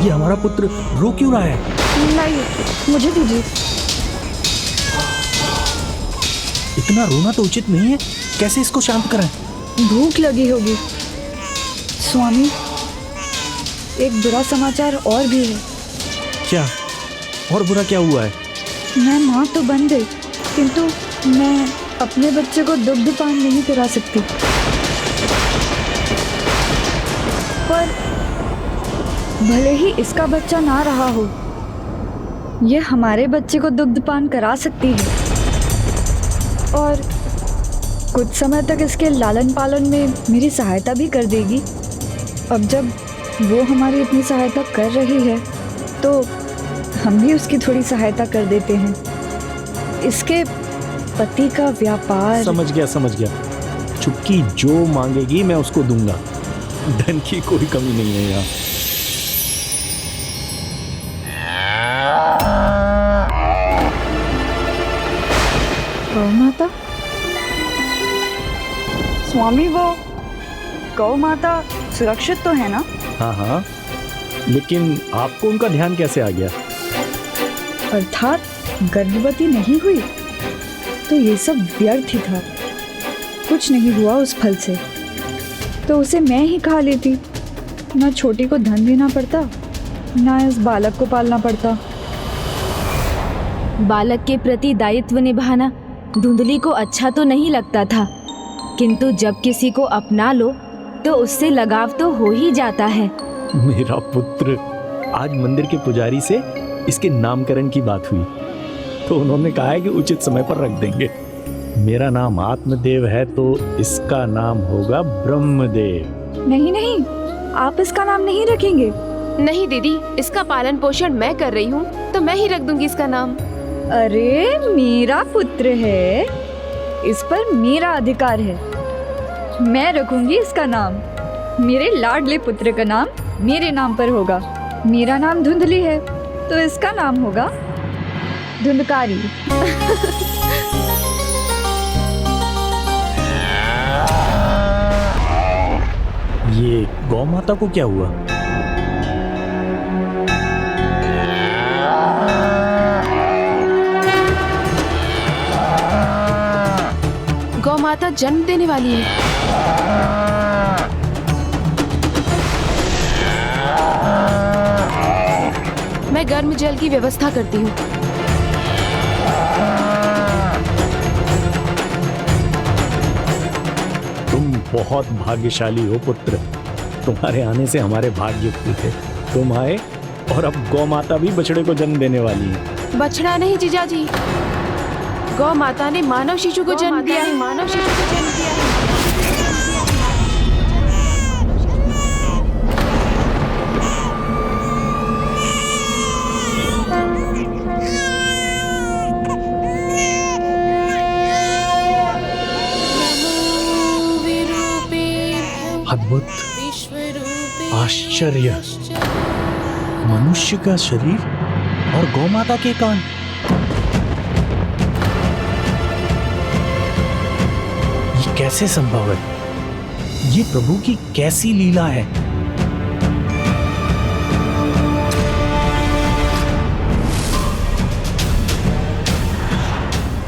ये हमारा पुत्र रो क्यों रहा है? नहीं, मुझे दीजिए। इतना रोना तो उचित नहीं है, कैसे इसको शांत कराएं? भूख लगी होगी। स्वामी, एक बुरा समाचार और भी है। क्या? और बुरा क्या हुआ है? मैं माँ तो बन गई, किंतु मैं अपने बच्चे को दुग्धपान नहीं करा सकती। पर भले ही इसका बच्चा ना रहा हो, ये हमारे बच्चे को दुग्धपान करा सकती है और कुछ समय तक इसके लालन पालन में मेरी सहायता भी कर देगी। अब जब वो हमारी इतनी सहायता कर रही है तो हम भी उसकी थोड़ी सहायता कर देते हैं। इसके पति का व्यापार। समझ गया। चुटकी जो मांगेगी मैं उसको दूंगा, धन की कोई कमी नहीं है यहाँ। गौ माता? स्वामी, वो गौ माता सुरक्षित तो है ना? हाँ, लेकिन आपको उनका ध्यान कैसे आ गया? अर्थात गर्भवती नहीं हुई तो ये सब व्यर्थ ही था। कुछ नहीं हुआ उस फल से, तो उसे मैं ही खा लेती। ना छोटी को धन देना पड़ता, ना इस बालक को पालना पड़ता। बालक के प्रति दायित्व निभाना धुंधली को अच्छा तो नहीं लगता था, किंतु जब किसी को अपना लो तो उससे लगाव तो हो ही जाता है। मेरा पुत्र, आज मंदिर के पुजारी से इसके नामकरण की बात हुई तो उन्होंने कहा है कि उचित समय पर रख देंगे। मेरा नाम आत्मदेव है तो इसका नाम होगा ब्रह्मदेव। नहीं, आप इसका नाम नहीं रखेंगे। नहीं दीदी, इसका पालन पोषण मैं कर रही हूँ तो मैं ही रख दूंगी इसका नाम। अरे मेरा पुत्र है, इस पर मेरा अधिकार है। मैं रखूंगी इसका नाम। मेरे लाडले पुत्र का नाम मेरे नाम पर होगा। मेरा नाम धुंधली है तो इसका नाम होगा धुंधकारी। ये गौ माता को क्या हुआ? गौ माता जन्म देने वाली है। मैं गर्म जल की व्यवस्था करती हूँ। तुम बहुत भाग्यशाली हो पुत्र, तुम्हारे आने से हमारे भाग्य खुले। तुम आए और अब गौ माता भी बछड़े को जन्म देने वाली है। बछड़ा नहीं जीजाजी, गौ माता ने मानव शिशु को जन्म दिया है। मानव शिशु को जन्म दिया है। अद्भुत, आश्चर्य, मनुष्य का शरीर और गौमाता के कान। ये कैसे संभव है? ये प्रभु की कैसी लीला है?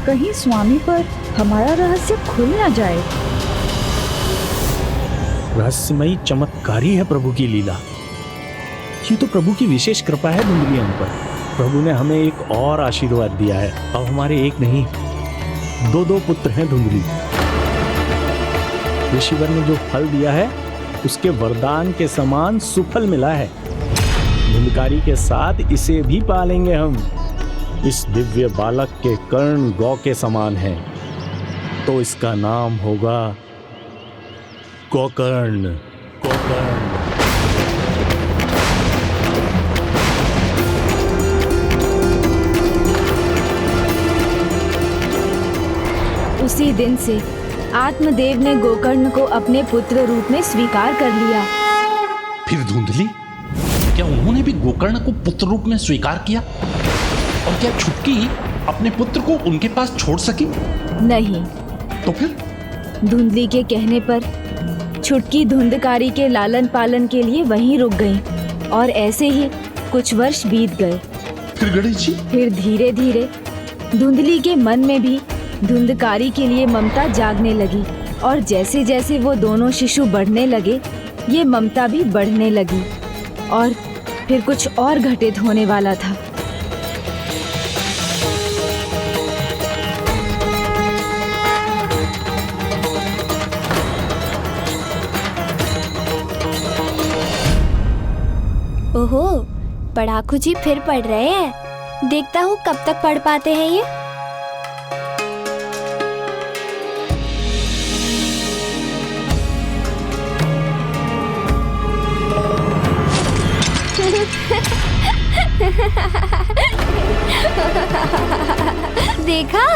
कहीं स्वामी पर हमारा रहस्य खुल ना जाए। रहस्यमयी चमत्कारी है प्रभु की लीला। ये तो प्रभु की विशेष कृपा है धुंधली हम पर। प्रभु ने हमें एक और आशीर्वाद दिया है। अब हमारे एक नहीं, दो पुत्र हैं धुंधली। ऋषिवर ने जो फल दिया है उसके वरदान के समान सुफल मिला है। धुंधकारी के साथ इसे भी पालेंगे हम। इस दिव्य बालक के कर्ण गौ के समान है, तो इसका नाम होगा गोकर्ण। गोकर्ण। उसी दिन से आत्मदेव ने गोकर्ण को अपने पुत्र रूप में स्वीकार कर लिया। फिर धुंधली, क्या उन्होंने भी गोकर्ण को पुत्र रूप में स्वीकार किया? और क्या छुटकी अपने पुत्र को उनके पास छोड़ सकी? नहीं। तो फिर? धुंधली के कहने पर छुटकी धुंधकारी के लालन पालन के लिए वहीं रुक गई और ऐसे ही कुछ वर्ष बीत गए। फिर गणेश जी? फिर धीरे धीरे धुंधली के मन में भी धुंधकारी के लिए ममता जागने लगी और जैसे जैसे वो दोनों शिशु बढ़ने लगे, ये ममता भी बढ़ने लगी और फिर कुछ और घटित होने वाला था। ओहो, पढ़ाकू जी फिर पढ़ रहे हैं। देखता हूँ कब तक पढ़ पाते हैं ये। देखा?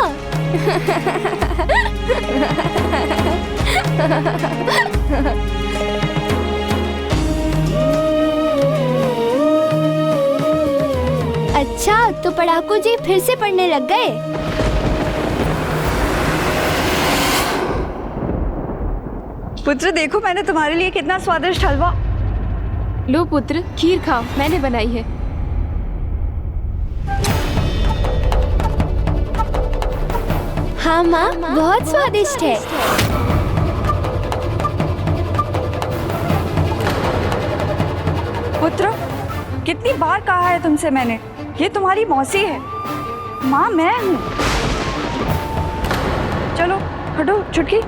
अच्छा, तो पढ़ाकू जी फिर से पढ़ने लग गए। पुत्र देखो, मैंने तुम्हारे लिए कितना स्वादिष्ट हलवा। लो पुत्र, खीर खाओ, मैंने बनाई है। हाँ माँ, बहुत स्वादिष्ट है। पुत्र, कितनी बार कहा है तुमसे मैंने, ये तुम्हारी मौसी है। माँ मैं हूँ। चलो हटो छुटकी।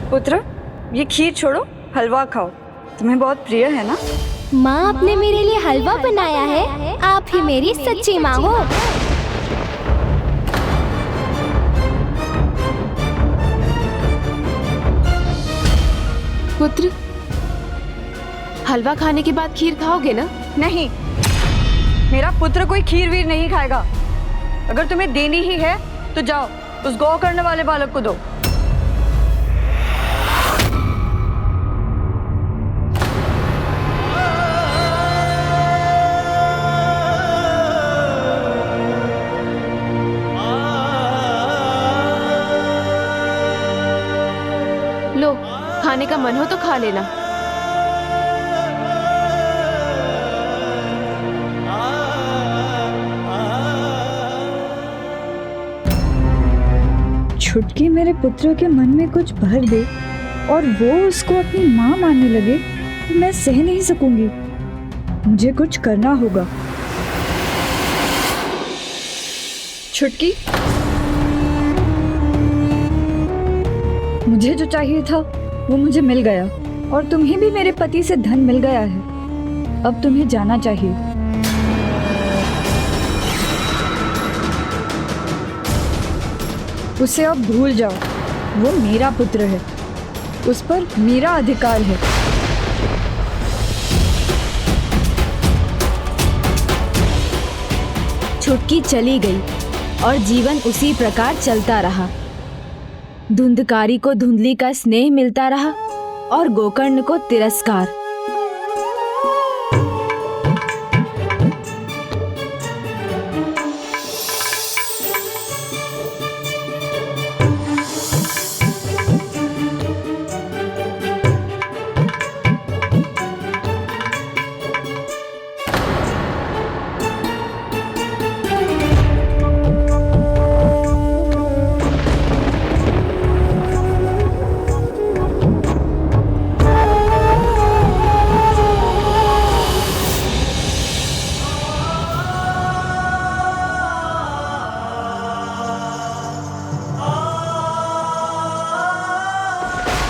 पुत्र, ये खीर छोड़ो, हलवा खाओ, तुम्हें बहुत प्रिय है ना। माँ आपने मेरे लिए हलवा बनाया है। आप ही मेरी सच्ची माँ हो। पुत्र, हलवा खाने के बाद खीर खाओगे ना? नहीं, मेरा पुत्र कोई खीर वीर नहीं खाएगा। अगर तुम्हें देनी ही है तो जाओ उस गोकर्ण वाले बालक को दो। लो, खाने का मन हो तो खा लेना। छुटकी मेरे पुत्र के मन में कुछ भर दे और वो उसको अपनी माँ मानने लगे तो मैं सह नहीं सकूंगी। मुझे कुछ करना होगा। छुटकी, मुझे जो चाहिए था वो मुझे मिल गया और तुम्हें भी मेरे पति से धन मिल गया है। अब तुम्हें जाना चाहिए। उसे अब भूल जाओ। वो मेरा पुत्र है, उस पर मेरा अधिकार है। छुटकी चली गई और जीवन उसी प्रकार चलता रहा। धुंधकारी को धुंधली का स्नेह मिलता रहा और गोकर्ण को तिरस्कार।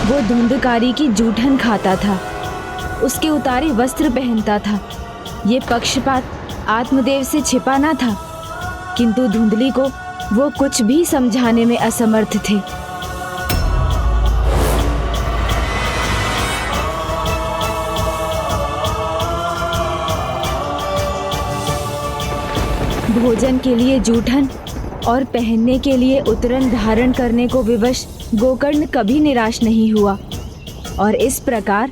वो धुंधकारी की जूठन खाता था, उसके उतारे वस्त्र पहनता था। ये पक्षपात आत्मदेव से छिपा ना था, किंतु धुंधली को वो कुछ भी समझाने में असमर्थ थे। भोजन के लिए जूठन और पहनने के लिए उतरन धारण करने को विवश गोकर्ण कभी निराश नहीं हुआ। और इस प्रकार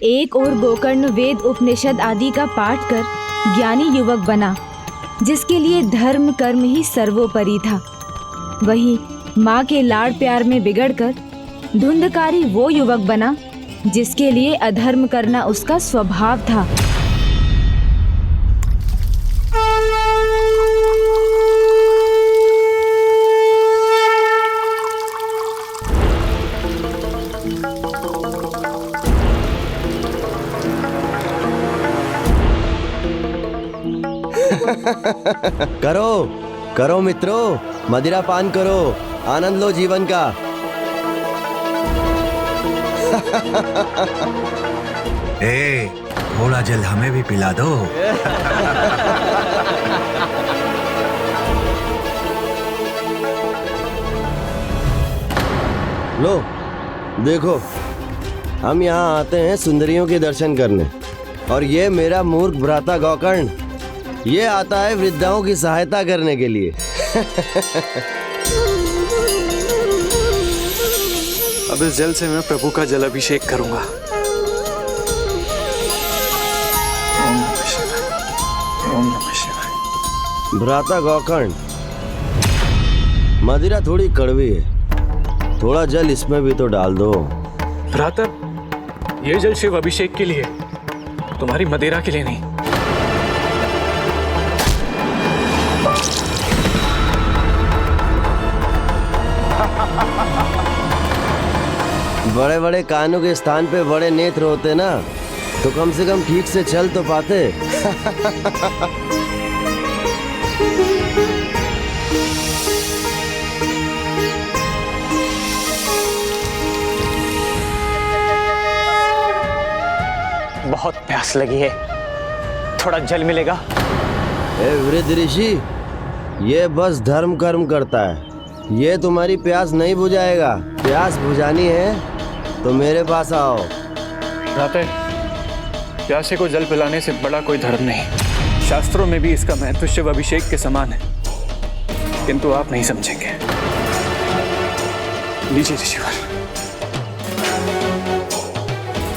एक और गोकर्ण वेद उपनिषद आदि का पाठ कर ज्ञानी युवक बना, जिसके लिए धर्म कर्म ही सर्वोपरि था। वहीं माँ के लाड़ प्यार में बिगड़कर धुंधकारी वो युवक बना जिसके लिए अधर्म करना उसका स्वभाव था। करो करो मित्रों, मदिरा पान करो, आनंद लो जीवन का। ए, थोड़ा जल हमें भी पिला दो। लो देखो, हम यहाँ आते हैं सुंदरियों के दर्शन करने, और ये मेरा मूर्ख भ्राता गोकर्ण, ये आता है वृद्धाओं की सहायता करने के लिए। अब इस जल से मैं प्रभु का जल अभिषेक करूंगा। ओम नमः शिवाय, ओम नमः शिवाय। भ्राता गोकर्ण, मदिरा थोड़ी कड़वी है, थोड़ा जल इसमें भी तो डाल दो। भ्राता, ये जल शिव अभिषेक के लिए, तुम्हारी मदिरा के लिए नहीं। बड़े बड़े कानों के स्थान पे बड़े नेत्र होते ना, तो कम से कम ठीक से चल तो पाते। बहुत प्यास लगी है, थोड़ा जल मिलेगा? ए वृद्ध ऋषि, ये बस धर्म कर्म करता है, ये तुम्हारी प्यास नहीं बुझाएगा। प्यास बुझानी है तो मेरे पास आओ। भ्राता, प्यासे को जल पिलाने से बड़ा कोई धर्म नहीं। शास्त्रों में भी इसका महत्व शिव अभिषेक के समान है, किंतु आप नहीं समझेंगे। लीजिए ऋषिवर।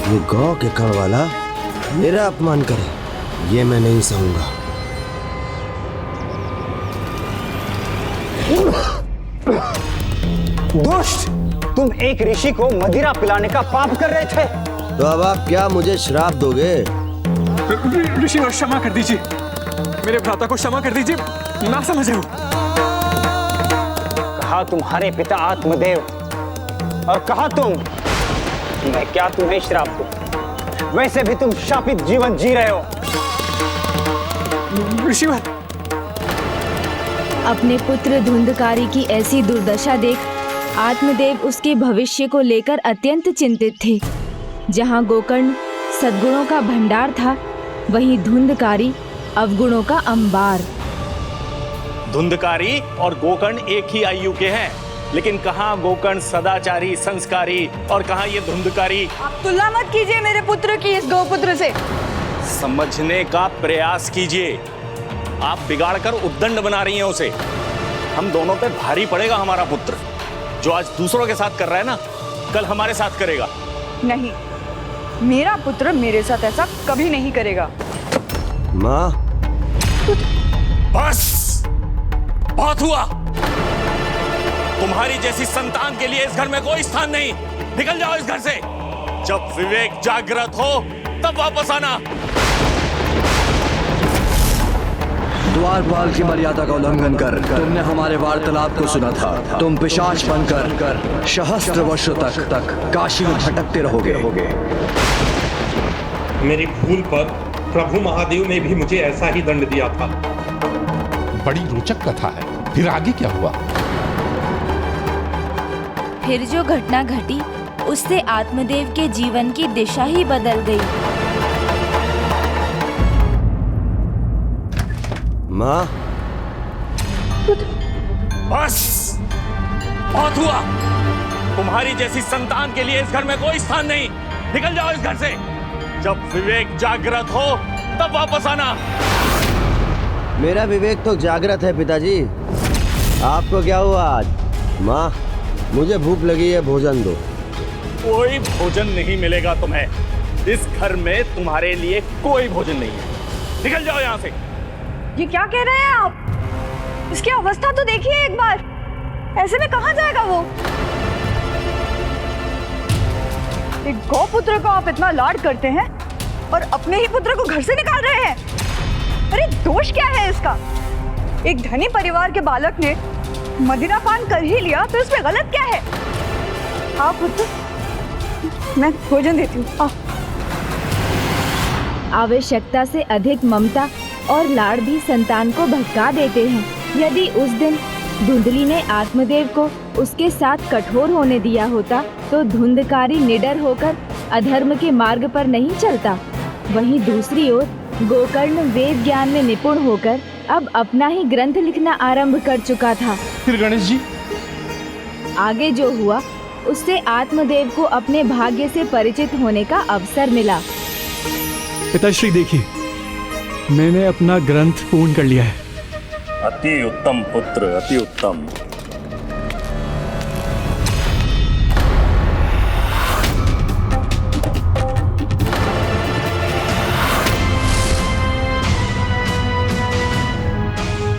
ये गौ के कण वाला मेरा अपमान करे, ये मैं नहीं सहूंगा। दुष्ट, तुम एक ऋषि को मदिरा पिलाने का पाप कर रहे थे। तो अब आप क्या मुझे श्राप दोगे? ऋषिवर क्षमा कर दीजिए, मेरे भ्राता को क्षमा कर दीजिए, ना समझे हो। कहा तुम्हारे पिता आत्मदेव, और कहा तुम, मैं क्या तुम्हें श्राप दूं? वैसे भी तुम शापित जीवन जी रहे हो। ऋषिवर, अपने पुत्र धुंधकारी की ऐसी दुर्दशा देख आत्मदेव उसके भविष्य को लेकर अत्यंत चिंतित थे। जहाँ गोकर्ण सद्गुणों का भंडार था, वहीं धुंधकारी अवगुणों का अंबार। धुंधकारी और गोकर्ण एक ही आयु के हैं, लेकिन कहाँ गोकर्ण सदाचारी संस्कारी और कहाँ ये धुंधकारी। आप तुलना मत कीजिए मेरे पुत्र की इस गौपुत्र से। समझने का प्रयास कीजिए, आप बिगाड़ कर उद्दंड बना रही हैं उसे। हम दोनों पे भारी पड़ेगा हमारा पुत्र। जो आज दूसरों के साथ कर रहा है ना, कल हमारे साथ करेगा। नहीं, मेरा पुत्र मेरे साथ ऐसा कभी नहीं करेगा। माँ, बस बहुत हुआ। तुम्हारी जैसी संतान के लिए इस घर में कोई स्थान नहीं। निकल जाओ इस घर से। जब विवेक जागृत हो तब वापस आना। द्वारपाल की मर्यादा का उल्लंघन कर तुमने हमारे वार्तालाप को सुना था। तुम पिशाच बनकर सहस्त्र वर्षों तक काशी में भटकते रहोगे। मेरी भूल पर प्रभु महादेव ने भी मुझे ऐसा ही दंड दिया था। बड़ी रोचक कथा है। फिर आगे क्या हुआ? फिर जो घटना घटी उससे आत्मदेव के जीवन की दिशा ही बदल गई। माँ, बस बहुत हुआ। तुम्हारी जैसी संतान के लिए इस घर में कोई स्थान नहीं। निकल जाओ इस घर से। जब विवेक जागृत हो तब वापस आना। मेरा विवेक तो जागृत है पिताजी। आपको क्या हुआ आज? माँ, मुझे भूख लगी है, भोजन दो। कोई भोजन नहीं मिलेगा तुम्हें। इस घर में तुम्हारे लिए कोई भोजन नहीं है। निकल जाओ यहाँ से। ये क्या कह रहे हैं आप? इसकी अवस्था तो देखिए एक बार। ऐसे में कहाँ जाएगा वो? एक गौपुत्र को आप इतना लाड करते हैं और अपने ही पुत्र को घर से निकाल रहे हैं। अरे दोष क्या है इसका? एक धनी परिवार के बालक ने मदिरा पान कर ही लिया तो इसमें गलत क्या है? हाँ पुत्र, मैं भोजन देती हूँ। आवश्यकता से अधिक ममता और लाड़ भी संतान को भटका देते हैं। यदि उस दिन धुंधली ने आत्मदेव को उसके साथ कठोर होने दिया होता तो धुंधकारी निडर होकर अधर्म के मार्ग पर नहीं चलता। वहीं दूसरी ओर गोकर्ण वेद ज्ञान में निपुण होकर अब अपना ही ग्रंथ लिखना आरंभ कर चुका था। फिर गणेश जी आगे जो हुआ उससे आत्मदेव को अपने भाग्य से परिचित होने का अवसर मिला। पिताश्री देखिए, मैंने अपना ग्रंथ पूर्ण कर लिया है। अति उत्तम पुत्र, अति उत्तम।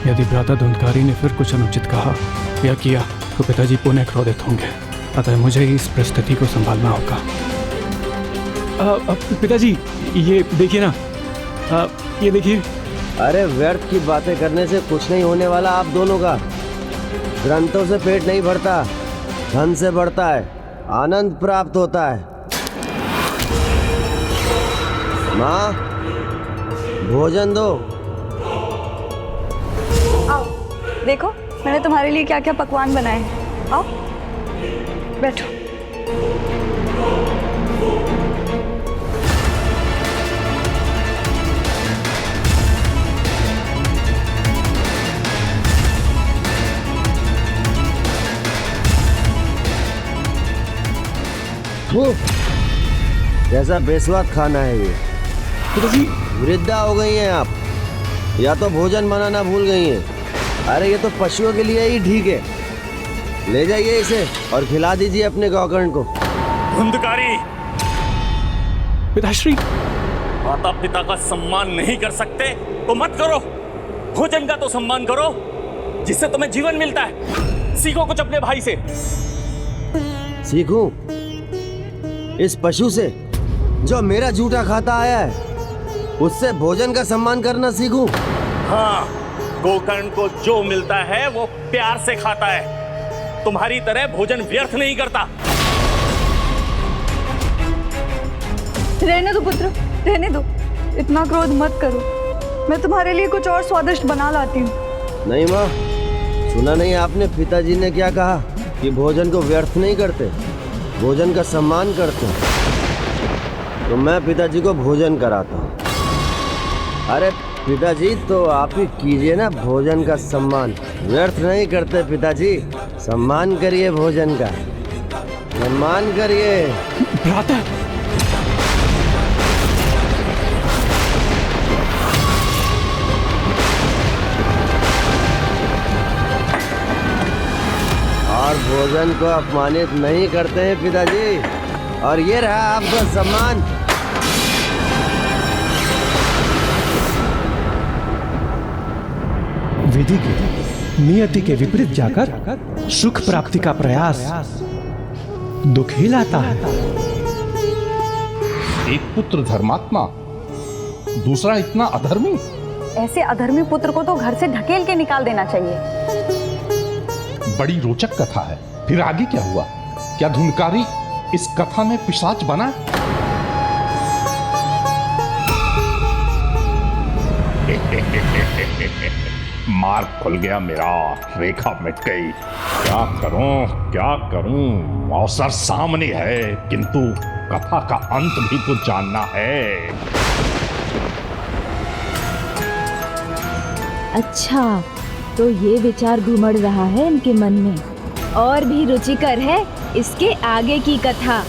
यदि भ्राता धुंधकारी ने फिर कुछ अनुचित कहा या किया तो पिताजी पुनः क्रोधित होंगे। अतः मुझे इस परिस्थिति को संभालना होगा। पिताजी ये देखिए ना, ये देखिए। अरे व्यर्थ की बातें करने से कुछ नहीं होने वाला आप दोनों का। ग्रंथों से पेट नहीं भरता, धन से बढ़ता है, आनंद प्राप्त होता है। माँ, भोजन दो। आओ देखो, मैंने तुम्हारे लिए क्या क्या पकवान बनाए हैं। आओ बैठो। कैसा बेस्वाद खाना है ये। वृद्धा हो गई हैं आप, या तो भोजन बनाना भूल गई हैं। अरे ये तो पशुओं के लिए ही ठीक है। ले जाइए इसे और खिला दीजिए अपने गौकर्ण को। धुंधकारी, पिताश्री, माता पिता का सम्मान नहीं कर सकते तो मत करो। भोजन का तो सम्मान करो जिससे तुम्हें जीवन मिलता है। सीखो कुछ अपने भाई से। सीखूं? इस पशु से जो मेरा जूठा खाता आया है, उससे भोजन का सम्मान करना सीखूं? हाँ, गोकर्ण को जो मिलता है वो प्यार से खाता है। तुम्हारी तरह भोजन व्यर्थ नहीं करता। रहने दो पुत्र, रहने दो। इतना क्रोध मत करो। मैं तुम्हारे लिए कुछ और स्वादिष्ट बना लाती हूँ। नहीं माँ, सुना नहीं आपने पिताजी ने क्या कहा कि भोजन को व्यर्थ नहीं करते, भोजन का सम्मान करते हैं। तो मैं पिताजी को भोजन कराता हूँ। अरे पिताजी, तो आप ही कीजिए ना भोजन का सम्मान। व्यर्थ नहीं करते पिताजी, सम्मान करिए भोजन का, सम्मान करिए। भ्राता, और भोजन को अपमानित नहीं करते हैं पिताजी। और ये रहा आपका सम्मान। विधि के नियति के विपरीत जाकर सुख प्राप्ति का प्रयास दुख ही लाता है। एक पुत्र धर्मात्मा, दूसरा इतना अधर्मी। ऐसे अधर्मी पुत्र को तो घर से ढकेल के निकाल देना चाहिए। बड़ी रोचक कथा है। फिर आगे क्या हुआ? क्या धुंधकारी इस कथा में पिशाच बना? मार्ग खुल गया मेरा, रेखा मिट गई। क्या करूं? अवसर सामने है, किंतु कथा का अंत भी तो जानना है। अच्छा, तो ये विचार घुमड़ रहा है इनके मन में। और भी रुचिकर है इसके आगे की कथा,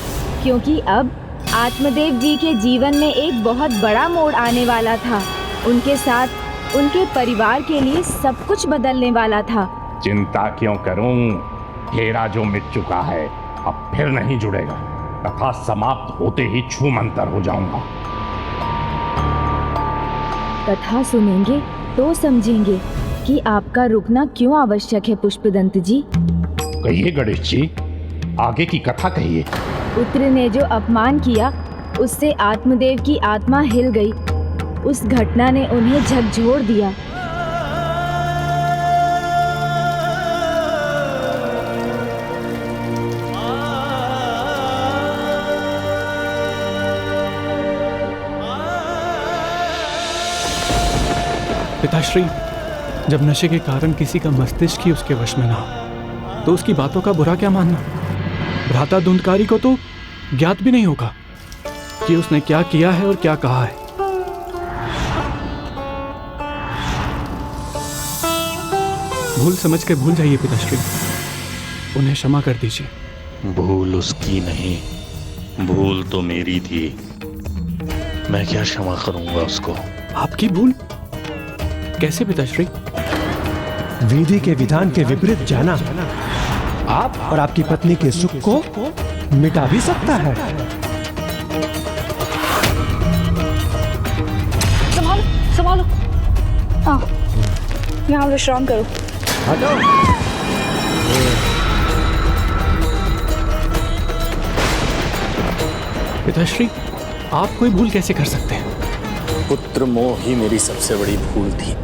क्योंकि अब आत्मदेव जी के जीवन में एक बहुत बड़ा मोड़ आने वाला था। उनके साथ उनके परिवार के लिए सब कुछ बदलने वाला था। चिंता क्यों करूं? फेरा जो मिट चुका है अब फिर नहीं जुड़ेगा। कथा समाप्त होते ही छूमंतर हो जाऊंगा। कथा सुनेंगे तो समझेंगे कि आपका रुकना क्यों आवश्यक है पुष्पदंत जी। कहिए गणेश जी, आगे की कथा कहिए। पुत्र ने जो अपमान किया उससे आत्मदेव की आत्मा हिल गई। उस घटना ने उन्हें झकझोर दिया। पिताश्री, जब नशे के कारण किसी का मस्तिष्क ही उसके वश में ना हो, तो उसकी बातों का बुरा क्या मानना। भ्राता धुंधकारी को तो ज्ञात भी नहीं होगा कि उसने क्या किया है और क्या कहा है। भूल समझ के भूल जाइए पिताश्री, उन्हें क्षमा कर दीजिए। भूल उसकी नहीं, भूल तो मेरी थी। मैं क्या क्षमा करूंगा उसको? आपकी भूल कैसे पिताश्री? विधि के विधान के विपरीत जाना आप और आपकी पत्नी के सुख को मिटा भी सकता है। संभालो, संभालो। हाँ, यहाँ विश्राम करो। हटो। पिताश्री, आप कोई भूल कैसे कर सकते हैं? पुत्र मोह ही मेरी सबसे बड़ी भूल थी।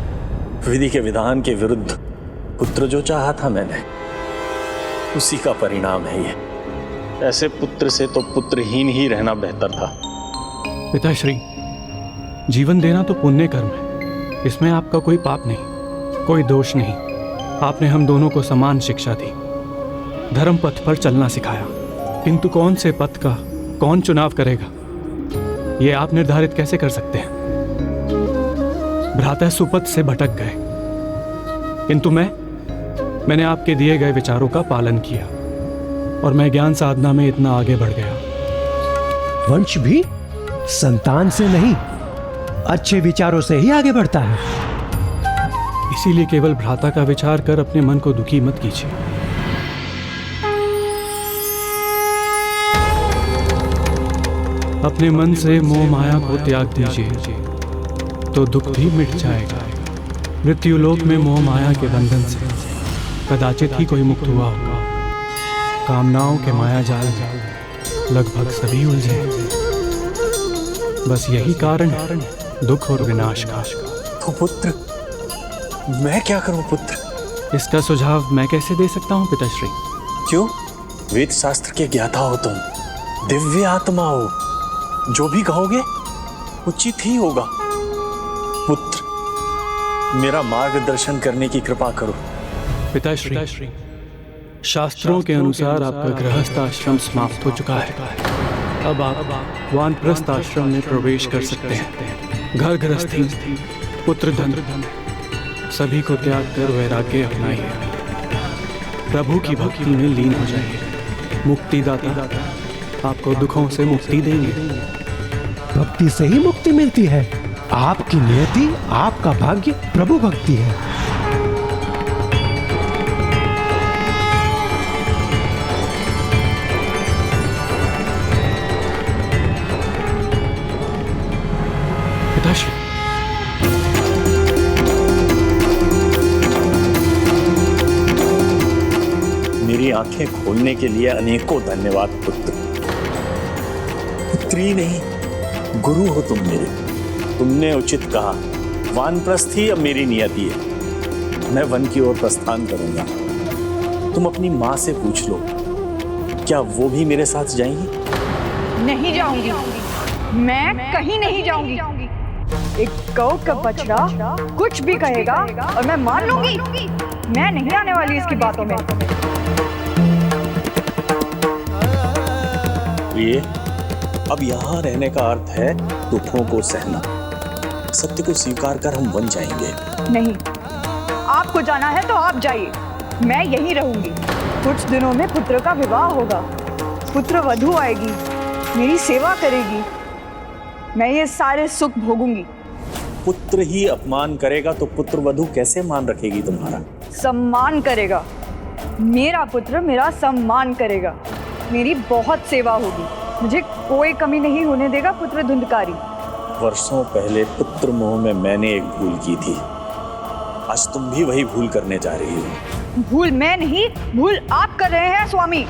विधि के विधान के विरुद्ध पुत्र जो चाहा था मैंने, उसी का परिणाम है ये। ऐसे पुत्र से तो पुत्रहीन ही रहना बेहतर था। पिताश्री, जीवन देना तो पुण्य कर्म है, इसमें आपका कोई पाप नहीं, कोई दोष नहीं। आपने हम दोनों को समान शिक्षा दी, धर्म पथ पर चलना सिखाया, किंतु कौन से पथ का कौन चुनाव करेगा ये आप निर्धारित कैसे कर सकते हैं? भ्राता सुपथ से भटक गए, किंतु मैंने आपके दिए गए विचारों का पालन किया और मैं ज्ञान साधना में इतना आगे बढ़ गया। वंश भी संतान से नहीं, अच्छे विचारों से ही आगे बढ़ता है। इसीलिए केवल भ्राता का विचार कर अपने मन को दुखी मत कीजिए। अपने मन से मोह माया को त्याग दीजिए तो दुख भी मिट जाएगा। मृत्युलोक में मोह माया के बंधन से कदाचित ही कोई मुक्त हुआ होगा। कामनाओं के माया जाल में लगभग सभी उलझे। बस यही कारण है दुख और विनाश का। तो पुत्र, मैं क्या करूं पुत्र? इसका सुझाव मैं कैसे दे सकता हूं पिताश्री? क्यों? वेद शास्त्र के ज्ञाता हो तुम, दिव्य आत्मा हो, जो भी कहोगे उचित ही होगा। पुत्र, मेरा मार्गदर्शन करने की कृपा करो। पिताश्री, शास्त्रों के अनुसार आपका गृहस्थ आश्रम समाप्त हो चुका है। अब आप वानप्रस्थ आश्रम में प्रवेश कर सकते हैं। घर गृहस्थी, पुत्र धन सभी को त्याग कर वैराग्य अपनाइए। प्रभु की भक्ति में लीन हो जाइए। मुक्तिदाता आपको दुखों से मुक्ति देंगे। भक्ति से ही मुक्ति मिलती है। आपकी नियति, आपका भाग्य प्रभु भक्ति है। आंखें खोलने के लिए अनेकों धन्यवाद पुत्र। पुत्री नहीं, गुरु हो तुम मेरे। तुमने उचित कहा, वानप्रस्थ ही अब मेरी नियति है। मैं वन की ओर प्रस्थान करूंगा। तुम अपनी माँ से पूछ लो, क्या वो भी मेरे साथ जाएंगी? नहीं जाऊंगी, मैं कहीं नहीं जाऊंगी। एक गौ का बछड़ा कुछ भी कहेगा और मैं मान लूंगी। मैं नहीं आने वाली इसकी बातों में। ये अब यहाँ रहने का अर्थ है दुखों को सहना। सत्य को स्वीकार कर हम वन जाएंगे। नहीं, आपको जाना है तो आप जाइए, मैं यहीं रहूंगी। कुछ दिनों में पुत्र का विवाह होगा, पुत्र वधू आएगी, मेरी सेवा करेगी, मैं ये सारे सुख भोगूंगी। पुत्र ही अपमान करेगा तो पुत्र वधू कैसे मान रखेगी तुम्हारा? सम्मान करेगा। मेरा पुत्र मेरा सम्मान करेगा, मेरी बहुत सेवा होगी, मुझे कोई कमी नहीं होने देगा पुत्र धुंधकारी। वर्षों पहले पुत्र मोह में मैंने एक भूल की थी, आज तुम भी वही भूल करने जा रही हो। भूल मैं नहीं, भूल आप कर रहे हैं स्वामी।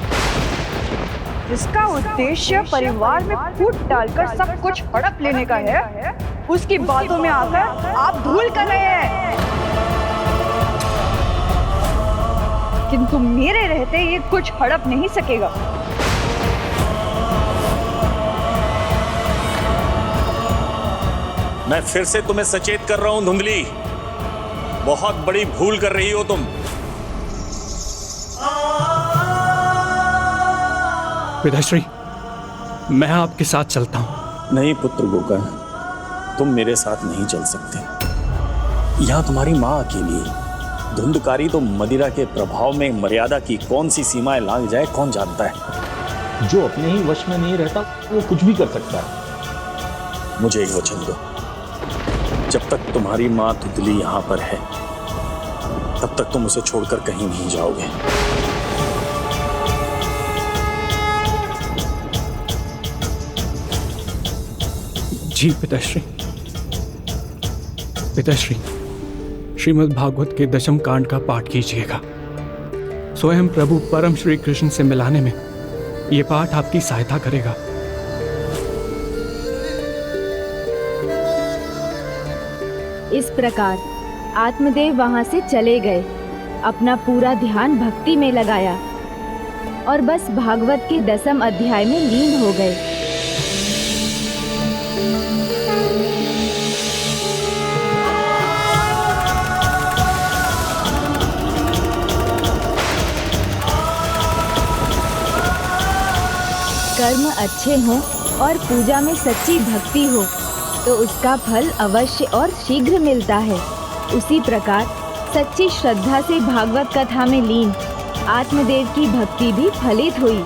जिसका उद्देश्य परिवार में फूट डालकर सब कुछ हड़प लेने का है, उसकी बातों में आकर आप भूल कर रहे हैं। किंतु मेरे रहते ये कुछ हड़प नहीं सकेगा। मैं फिर से तुम्हें सचेत कर रहा हूं धुंधली, बहुत बड़ी भूल कर रही हो तुम। पिताश्री, मैं आपके साथ चलता हूं। नहीं पुत्र गोकर्ण, तुम मेरे साथ नहीं चल सकते। यहां तुम्हारी मां अकेली है। धुंधकारी तो मदिरा के प्रभाव में मर्यादा की कौन सी सीमाएं लांघ जाए कौन जानता है। जो अपने ही वश में नहीं रहता वो कुछ भी कर सकता है। मुझे एक वचन दो, जब तक तुम्हारी मां धुंधली यहां पर है तब तक तुम उसे छोड़कर कहीं नहीं जाओगे। जी पिताश्री। पिताश्री, श्रीमद् भागवत के दशम कांड का पाठ कीजिएगा। स्वयं प्रभु परम श्री कृष्ण से मिलाने में यह पाठ आपकी सहायता करेगा। इस प्रकार आत्मदेव वहां से चले गए, अपना पूरा ध्यान भक्ति में लगाया और बस भागवत के 10वें अध्याय में लीन हो गए। कर्म अच्छे हों और पूजा में सच्ची भक्ति हो तो उसका फल अवश्य और शीघ्र मिलता है। उसी प्रकार सच्ची श्रद्धा से भागवत कथा में लीन आत्मदेव की भक्ति भी फलित हुई।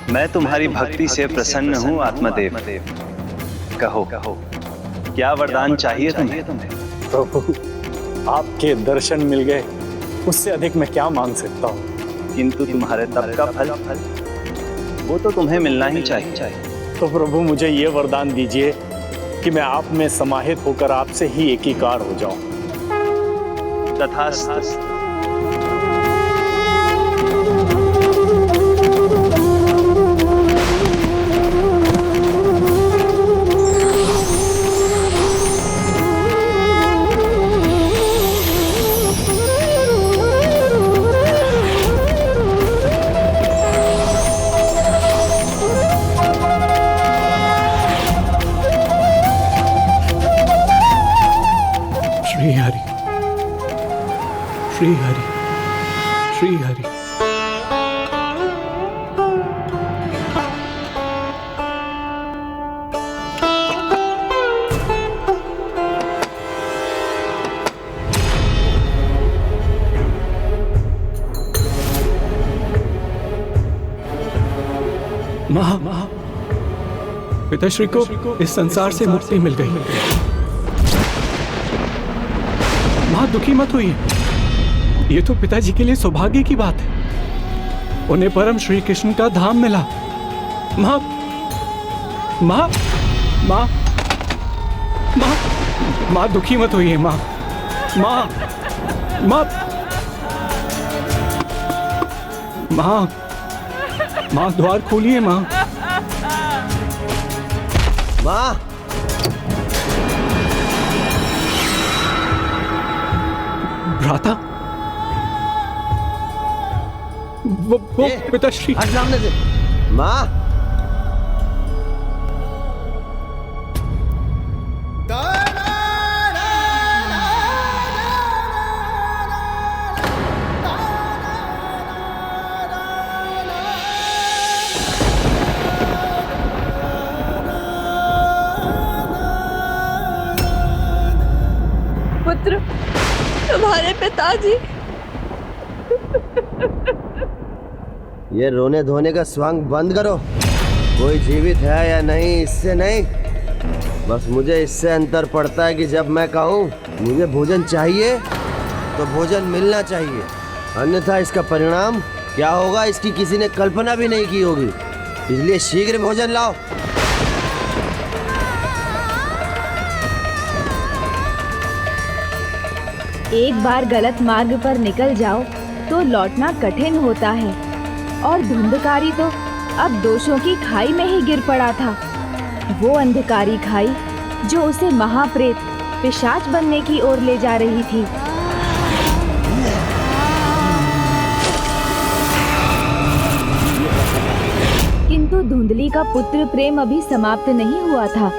मैं तुम्हारी भक्ति से प्रसन्न हूँ आत्मदेव। कहो क्या वरदान चाहिए तुम्हें? प्रभु, आपके दर्शन मिल गए, उससे अधिक मैं क्या मांग सकता हूँ। किंतु तुम्हारे तप का फल वो तो तुम्हें मिलना ही चाहिए। तो प्रभु मुझे ये वरदान दीजिए कि मैं आप में समाहित होकर आपसे ही एकीकार हो जाऊं। तथास्तु। श्री हरि, श्री हरि, श्री माँ, पिताश्री को इस संसार से मुक्ति मिल गई। माँ दुखी मत होइए, ये तो पिताजी के लिए सौभाग्य की बात है। उन्हें परम श्री कृष्ण का धाम मिला। माँ माँ माँ माँ माँ दुखी मत होइए माँ। माँ माँ माँ माँ द्वार खोलिए माँ। माँ भ्राता, वो पिताश्री। हट सामने से। माँ पुत्र, तुम्हारे पिताजी। ये रोने धोने का स्वांग बंद करो। कोई जीवित है या नहीं इससे नहीं, बस मुझे इससे अंतर पड़ता है कि जब मैं कहूँ मुझे भोजन चाहिए तो भोजन मिलना चाहिए, अन्यथा इसका परिणाम क्या होगा इसकी किसी ने कल्पना भी नहीं की होगी। इसलिए शीघ्र भोजन लाओ। एक बार गलत मार्ग पर निकल जाओ तो लौटना कठिन होता है, और धुंधकारी तो अब दोषों की खाई में ही गिर पड़ा था। वो अंधकारी खाई जो उसे महाप्रेत पिशाच बनने की ओर ले जा रही थी। किंतु धुंधली का पुत्र प्रेम अभी समाप्त नहीं हुआ था।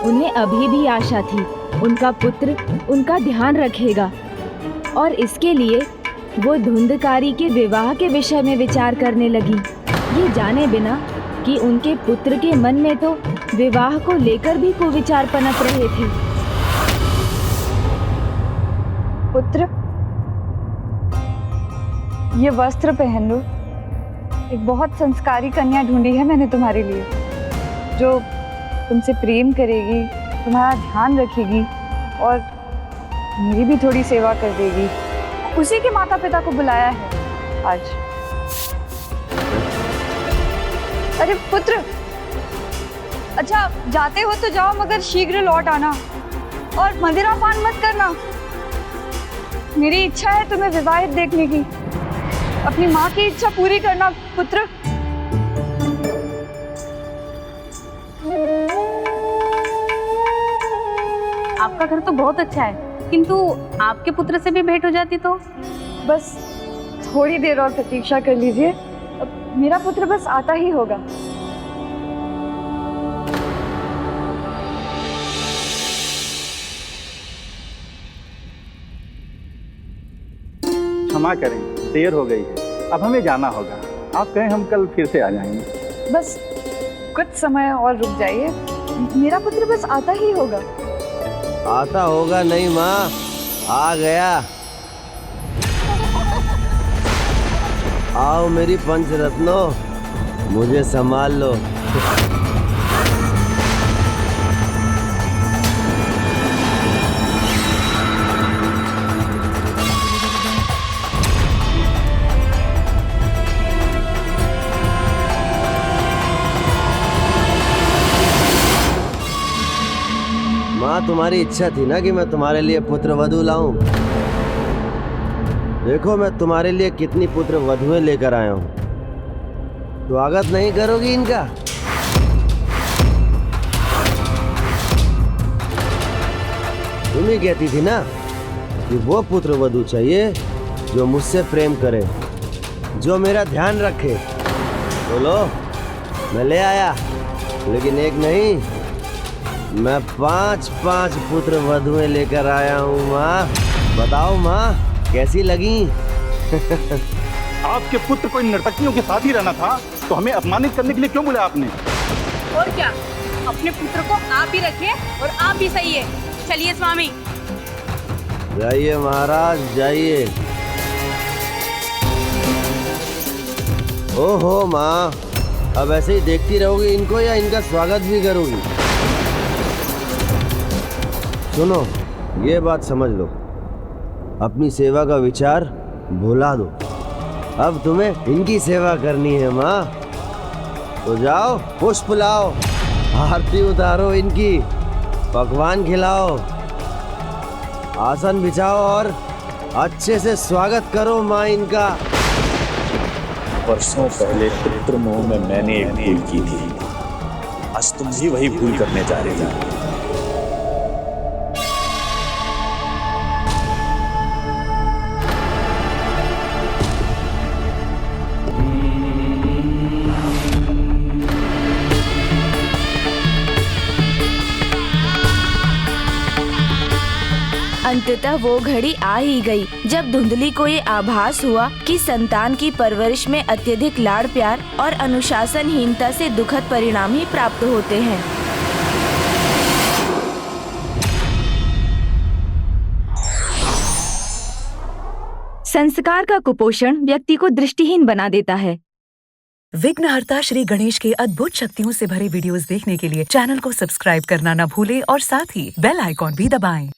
उन्हें अभी भी आशा थी उनका पुत्र उनका ध्यान रखेगा, और इसके लिए वो धुंधकारी के विवाह के विषय में विचार करने लगी, ये जाने बिना कि उनके पुत्र के मन में तो विवाह को लेकर भी कुविचार पनप रहे थे। पुत्र, ये वस्त्र पहन लो। एक बहुत संस्कारी कन्या ढूंढी है मैंने तुम्हारे लिए, जो तुमसे प्रेम करेगी, तुम्हारा ध्यान रखेगी और मेरी भी थोड़ी सेवा कर देगी। उसी के माता पिता को बुलाया है आज। अरे पुत्र, अच्छा जाते हो तो जाओ, मगर शीघ्र लौट आना और मदिरा पान मत करना। मेरी इच्छा है तुम्हें विवाहित देखने की। अपनी माँ की इच्छा पूरी करना पुत्र। आपका घर तो बहुत अच्छा है, किंतु आपके पुत्र से भी भेंट हो जाती तो। बस थोड़ी देर और प्रतीक्षा कर लीजिए, मेरा पुत्र बस आता ही होगा। क्षमा करें, देर हो गई है, अब हमें जाना होगा। आप कहें हम कल फिर से आ जाएंगे। बस कुछ समय और रुक जाइए, मेरा पुत्र बस आता ही होगा। आता होगा नहीं माँ, आ गया। आओ मेरी पंचरत्नों, मुझे संभाल लो। माँ, तुम्हारी इच्छा थी ना कि मैं तुम्हारे लिए पुत्र वधू लाऊं। देखो मैं तुम्हारे लिए कितनी पुत्र वधुएं लेकर आया हूं। स्वागत नहीं करोगी इनका? तुम ही कहती थी ना कि वो पुत्र वधू चाहिए जो मुझसे प्रेम करे, जो मेरा ध्यान रखे। बोलो, मैं ले आया, लेकिन एक नहीं, मैं 5-5 पुत्र वधुएं लेकर आया हूँ। माँ बताओ माँ, कैसी लगी? आपके पुत्र को इन नर्तकियों के साथ ही रहना था, तो हमें अपमानित करने के लिए क्यों बुलाया आपने? और क्या, अपने पुत्र को आप ही रखिए और आप भी सही है। चलिए स्वामी। जाइए महाराज, जाइए। ओहो माँ, अब ऐसे ही देखती रहोगी इनको या इनका स्वागत भी करोगी? सुनो, ये बात समझ लो, अपनी सेवा का विचार भुला दो। अब तुम्हें इनकी सेवा करनी है माँ। तो जाओ, पुष्प लाओ, आरती उतारो इनकी, पकवान खिलाओ, आसन बिछाओ और अच्छे से स्वागत करो माँ इनका। वर्षों पहले पुत्र मोह में मैंने एक भूल की थी, आज तुम भी वही भूल करने जा रही हो। अंततः वो घड़ी आ ही गई जब धुंधली को ये आभास हुआ कि संतान की परवरिश में अत्यधिक लाड़ प्यार और अनुशासनहीनता से दुखद परिणाम ही प्राप्त होते हैं। संस्कार का कुपोषण व्यक्ति को दृष्टिहीन बना देता है। विघ्नहर्ता श्री गणेश के अद्भुत शक्तियों से भरे वीडियोस देखने के लिए चैनल को सब्सक्राइब करना न भूलें और साथ ही बेल आइकॉन भी दबाएं।